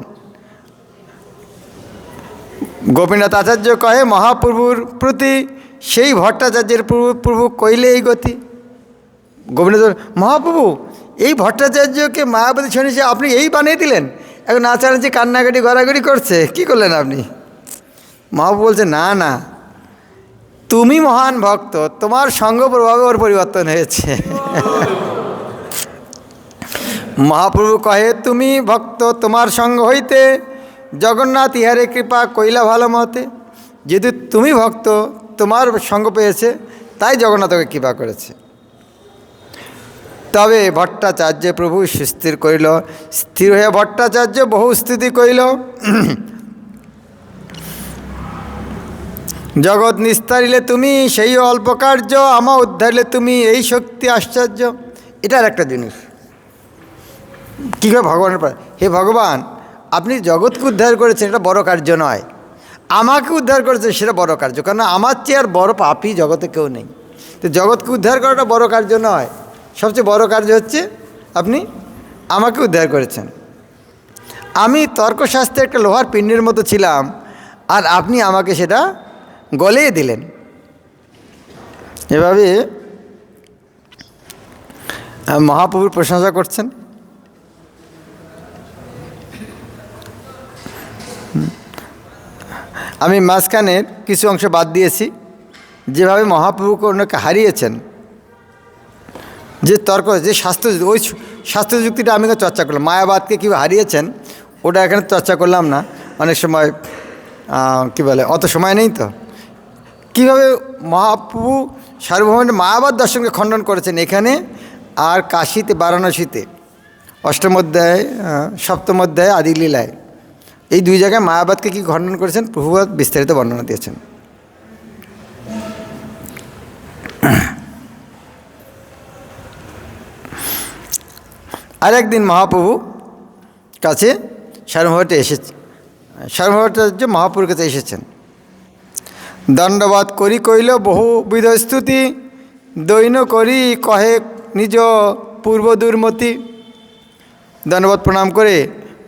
গোপীনাথ আচার্য কহে মহাপ্রভুর প্রতি, সেই ভট্টাচার্যের প্রভু কইলে এই গতি। গোপীনাথ মহাপ্রভু এই ভট্টাচার্যকে মায়াবাদী শুনেছে, আপনি এই বানিয়ে দিলেন। এখন আচার্য কান্নাকাটি গড়াগড়ি করছে, কি করলেন আপনি? মহাপ্রভু বলছে, না, তুমি মহান ভক্ত, তোমার সঙ্গ প্রভাবে ওর পরিবর্তন হয়েছে। মহাপ্রভু কহে, তুমি ভক্ত, তোমার সঙ্গ হইতে জগন্নাথ ইহারে কৃপা কইলা ভালো মতে। যেহেতু তুমি ভক্ত, তোমার সঙ্গ পেয়েছে, তাই জগন্নাথকে কৃপা করেছে। তবে ভট্টাচার্য প্রভু সুস্থির করিল, স্থির হয়ে ভট্টাচার্য বহু স্তুতি করিল। জগৎ নিস্তারিলে তুমি সেই অল্প কার্য, আমা উদ্ধারিলে তুমি এই শক্তি আশ্চর্য। এটার একটা জিনিস কী করে ভগবানের পারে, হে ভগবান, আপনি জগৎকে উদ্ধার করেছেন, এটা বড় কার্য নয়। আমাকে উদ্ধার করেছেন, সেটা বড় কার্য। কারণ আমার চেয়ে আর বড় পাপী জগতে কেউ নেই। তো জগৎকে উদ্ধার করাটা বড় কার্য নয়, সবচেয়ে বড় কার্য হচ্ছে আপনি আমাকে উদ্ধার করেছেন। আমি তর্কশাস্ত্রে একটা লোহার পিণ্ডের মতো ছিলাম, আর আপনি আমাকে সেটা গলিয়ে দিলেন। এভাবে মহাপ্রভুর প্রশংসা করছেন। আমি মাঝখানের কিছু অংশ বাদ দিয়েছি। যেভাবে মহাপ্রভুকে অন্যকে হারিয়েছেন, যে তর্ক, যে শাস্ত্র, ওই শাস্ত্র যুক্তিটা আমি চর্চা করলাম। মায়াবাদকে কীভাবে হারিয়েছেন ওটা এখানে চর্চা করলাম না, অনেক সময় কী বলে অত সময় নেই। তো কীভাবে মহাপ্রভু সার্বভৌমের মায়াবাদ দর্শনকে খণ্ডন করেছেন এখানে আর কাশীতে, বারাণসীতে, অষ্টম অধ্যায়, সপ্তম অধ্যায় আদি লীলায়। এই দুই জায়গায় মায়াবাদকে কি খণ্ডন করেছেন প্রভুপাদ বিস্তারিত বর্ণনা দিয়েছেন। আর একদিন মহাপ্রভু কাছে সার্বভৌমাচার্য মহাপ্রভুর কাছে এসেছেন। দণ্ডবাদ করি কইল বহুবিধ স্তুতি, দৈন করি কহে নিজ পূর্ব দুর্মতি। দণ্ডবাদ প্রণাম করে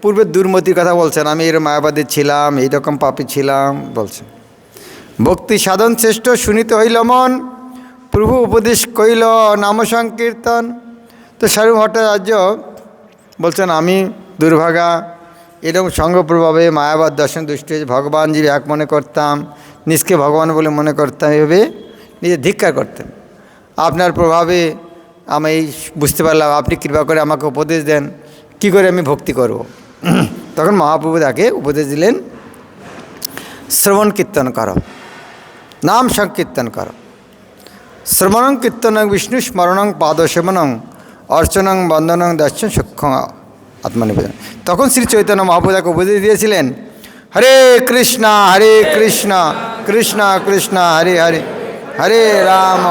পূর্বের দুর্মতির কথা বলছেন, আমি এরকম মায়াবাদী ছিলাম, এইরকম পাপী ছিলাম বলছেন। ভক্তি সাধন শ্রেষ্ঠ শুনিতে হইল মন, প্রভু উপদেশ কইল নাম সংকীর্তন। তো সার্বভৌম ভট্টাচার্য বলছেন, আমি দুর্ভাগা, এরকম সঙ্গপ্রভাবে মায়াবাদ দর্শন দুষ্ট ভগবান জীবে এক মনে করতাম, নিজকে ভগবান বলে মনে করতাম, এভাবে নিজে ধিক্কার করতেন। আপনার প্রভাবে আমি বুঝতে পারলাম, আপনি কৃপা করে আমাকে উপদেশ দেন, কি করে আমি ভক্তি করব। তখন মহাপ্রভু তাকে উপদেশ দিলেন, শ্রবণ কীর্তন করো, নাম সংকীর্তন করো। শ্রবণং কীর্তনং বিষ্ণু স্মরণং পাদসেবনং অর্চনং বন্দনং দর্শন সূক্ষ্ম আত্মনিবেদন। তখন শ্রী চৈতন্য মহাপ্রভু তাকে উপদেশ দিয়েছিলেন, হরে কৃষ্ণ কৃষ্ণ কৃষ্ণ হরে হরে, হরে রাম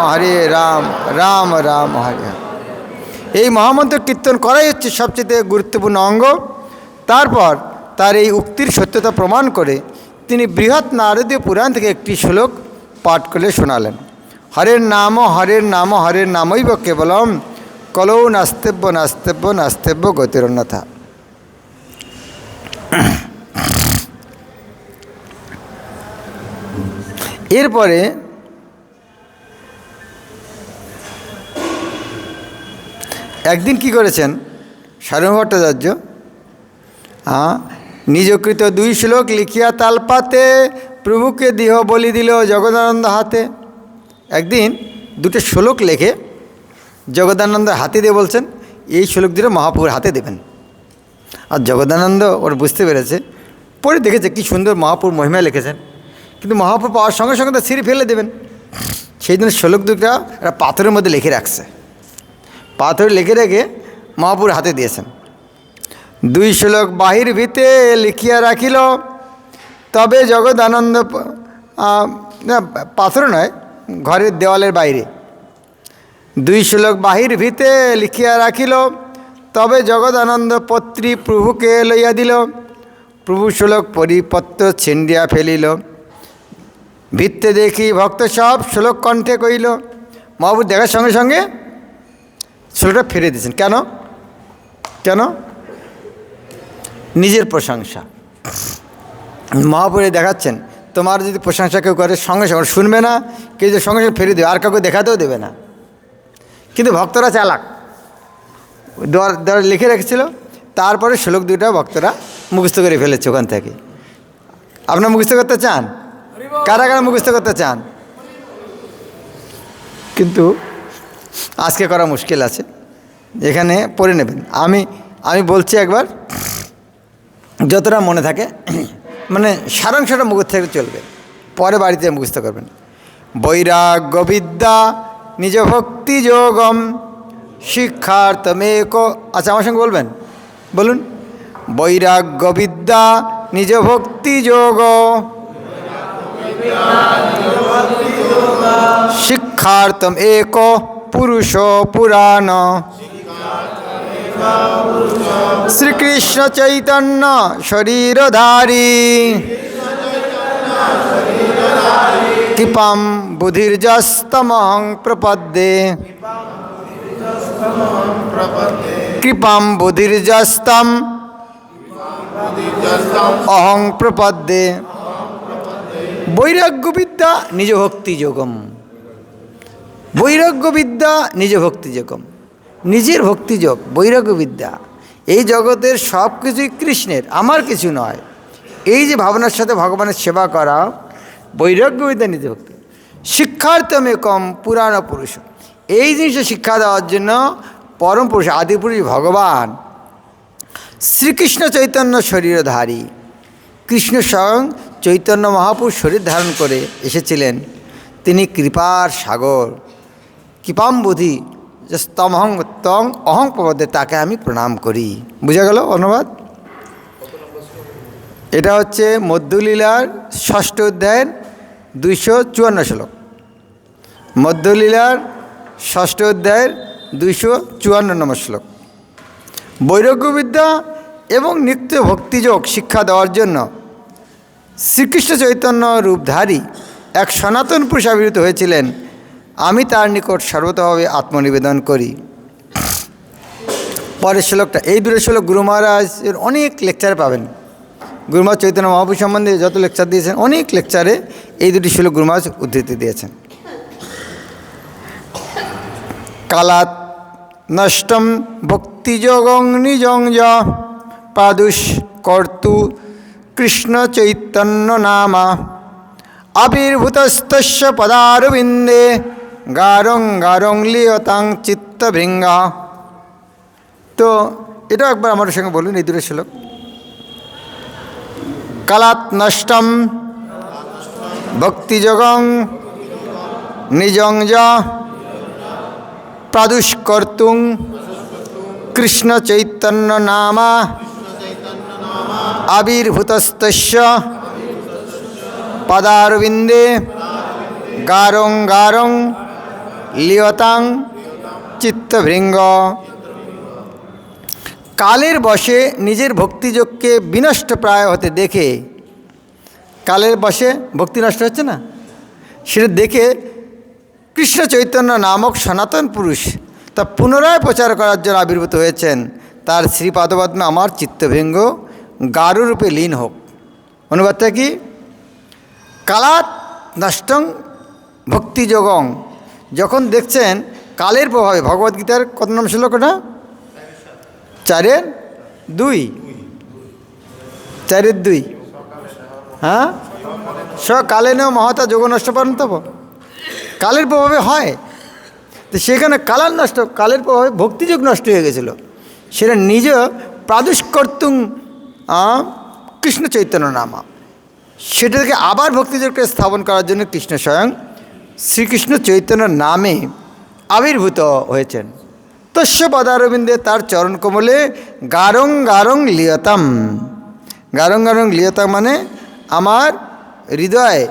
রাম রাম হরে হরে। এই মহামন্ত্র কীর্তন করাই হচ্ছে সবচেয়ে গুরুত্বপূর্ণ অঙ্গ। তারপর তার এই উক্তির সত্যতা প্রমাণ করে তিনি বৃহৎ নারদীয় পুরাণ থেকে একটি শ্লোক পাঠ করে শোনালেন। হরের নাম হরের নামৈব কেবলম কলৌ নাস্তেব্য নাস্তেব্য নাস্তেব্য গতিরন্যথা। এরপরে একদিন কি করেছেন সার্বভৌম ভট্টাচার্য, নিজকৃত 2 শ্লোক লিখিয়া তালপাতে প্রভুকে দেহ বলি দিল জগদানন্দ হাতে। একদিন 2টো শ্লোক লেখে জগদানন্দ হাতে দিয়ে বলছেন, এই শ্লোক দুটো মহাপ্রভুর হাতে দেবেন। আর জগদানন্দ ওর বুঝতে পেরেছে, পরে দেখেছে কি সুন্দর মহাপ্রভুর মহিমা লিখেছেন, কিন্তু মহাপ্রভু পাওয়ার সঙ্গে সঙ্গে তো ছিঁড়ে ফেলে দেবেন। সেই জন্য শ্লোক দুটা একটা পাথরের মধ্যে লিখে রাখছে, পাথরে লিখে রেখে মহাপ্রভুর হাতে দিয়েছেন। 2 শ্লোক বাহির ভিতে লিখিয়া রাখিল, তবে জগদানন্দ, না পাথর নয়, ঘরের দেওয়ালের বাইরে। 2 শ্লোক বাহির ভিতে লিখিয়া রাখিল, তবে জগদানন্দ পত্রী প্রভুকে লইয়া দিল। প্রভু শ্লোক পরিপত্র ছিন্ডিয়া ফেলিল, ভিত্তে দেখি ভক্ত সব শ্লোক কণ্ঠে কইল। মহাপ্রভু দেখার সঙ্গে সঙ্গে শ্লোকটা ফিরে দিয়েছেন। কেন কেন? নিজের প্রশংসা। মহাপ্রভু দেখাচ্ছেন, তোমার যদি প্রশংসা কেউ করে সঙ্গে সঙ্গে শুনবে না, কেউ যদি সঙ্গে সঙ্গে ফিরে দেবে, আর কাউকে দেখাতেও দেবে না। কিন্তু ভক্তরা চালাক, দ্বার লিখে রেখেছিল, তারপরে শ্লোক 2টা ভক্তরা মুখস্থ করে ফেলেছে ওখান থেকে। আপনারা মুখস্থ করতে চান? কারা কারা মুখস্থ করতে চান? কিন্তু আজকে করা মুশকিল আছে, এখানে পড়ে নেবেন। আমি বলছি একবার, যতটা মনে থাকে, মানে সারাংশটা মুখস্থ থেকে চলবে, পরে বাড়িতে মুখস্থ করবেন। বৈরাগ্য বিদ্যা নিজ ভক্তি যোগম শিক্ষার্থমেক। আচ্ছা, আমার সঙ্গে বলবেন, বলুন। বৈরাগ্য বিদ্যা নিজ ভক্তি যোগ শিক্ষার্থম এক পুরুষ পুরাণ। শ্রীকৃষ্ণ চৈতন্য শরীরধারী কৃপাম বুধির্যস্তমহং প্রপদ্যে। কৃপাম বুধির্যস্তম অহং প্রপদ্যে। বৈরাগ্য বিদ্যা নিজ ভক্তি যোগম। বৈরাগ্য বিদ্যা নিজ ভক্তি যোগম, নিজের ভক্তিযোগ, বৈরাগ্য বিদ্যা। এই জগতের সব কিছুই কৃষ্ণের, আমার কিছু নয়। এই যে ভাবনার সাথে ভগবানের সেবা করা, বৈরাগ্য বিদ্যা নিজ ভক্তি। শিক্ষার্থমে কম পুরাণ পুরুষ। এই জিনিসটা শিক্ষা দেওয়ার জন্য পরম পুরুষ, আদিপুরুষ ভগবান শ্রীকৃষ্ণ চৈতন্য শরীরধারী, কৃষ্ণ স্বয়ং চৈতন্য মহাপুরুষ শরীর ধারণ করে এসেছিলেন। তিনি কৃপার সাগর, কৃপাম্বুধি যে স্তমহং তং অহং প্রবদে, তাকে আমি প্রণাম করি। বুঝা গেল অনুবাদ? এটা হচ্ছে মধ্যলীলার 6ষ্ঠ অধ্যায়ের 254 শ্লোক। মধ্যলীলার 6ষ্ঠ অধ্যায়ের 254 নম্বর শ্লোক। বৈরাগ্যবিদ্যা এবং নিত্য ভক্তিযোগ শিক্ষা দেওয়ার জন্য শ্রীকৃষ্ণ চৈতন্য রূপধারী এক সনাতন পুরুষ আবির্ভূত হয়েছিলেন। আমি তার নিকট সর্বতভাবে আত্মনিবেদন করি। পরের শ্লোকটা, এই দুটো শ্লোক গুরু মহারাজের অনেক লেকচারে পাবেন। গুরু মহারাজ চৈতন্য মহাপ্রভু সম্বন্ধে যত লেকচার দিয়েছেন, অনেক লেকচারে এই দুটি শ্লোক গুরু মহারাজ উদ্ধৃতি দিয়েছেন। কালাত নষ্টম ভক্তিযোগং নিজং যা পাদুষ কর্তু কৃষ্ণ চৈতন্য নামা আবির্ভূতস্তস্য পদারবিন্দে গারং গারং লিয়তাং চিত্তভৃঙ্গা। তো এটাও একবার আমার সঙ্গে বলুন এই দুটো শ্লোক। কালাত নষ্টম ভক্তিযোগং নিজং যা প্রাদুষ্কর্তুং কৃষ্ণ চৈতন্য নামা আবির্ভূতস্তস্য পদারবিন্দে গারং গারং লিয়তাং চিত্তভৃঙ্গ। কালের বশে নিজের ভক্তিযোগকে বিনষ্ট প্রায় হতে দেখে, কালের বশে ভক্তি নষ্ট হচ্ছে না, সেটা দেখে কৃষ্ণ চৈতন্য নামক সনাতন পুরুষ তা পুনরায় প্রচার করার জন্য আবির্ভূত হয়েছেন। তার শ্রীপাদপদ্মে আমার চিত্তভৃঙ্গ গারুরূপে লীন হোক। অনুবাদটা কি? কালাত নষ্টং ভক্তিযোগং, যখন দেখছেন কালের প্রভাবে, ভগবদ্গীতার কত নাম শ্লোক ওটা? 4:2, 4:2। হ্যাঁ, সকালেন মহতা যোগ নষ্ট পর্যন্তব, কালের প্রভাবে হয়। তো সেখানে কালার নষ্ট, কালের প্রভাবে ভক্তিযোগ নষ্ট হয়ে গেছিল, সেটা নিজ প্রাদুষ্কর্তুং কৃষ্ণ চৈতন্য নামা, সেটা থেকে আবার ভক্তিযোগকে স্থাপন করার জন্য কৃষ্ণ স্বয়ং শ্রীকৃষ্ণ চৈতন্য নামে আবির্ভূত হয়েছেন। তস্য পদারবিন্দে, তার চরণ কমলে গারং গারং লিয়তাম। গারং গারং লিয়তাম মানে আমার হৃদয়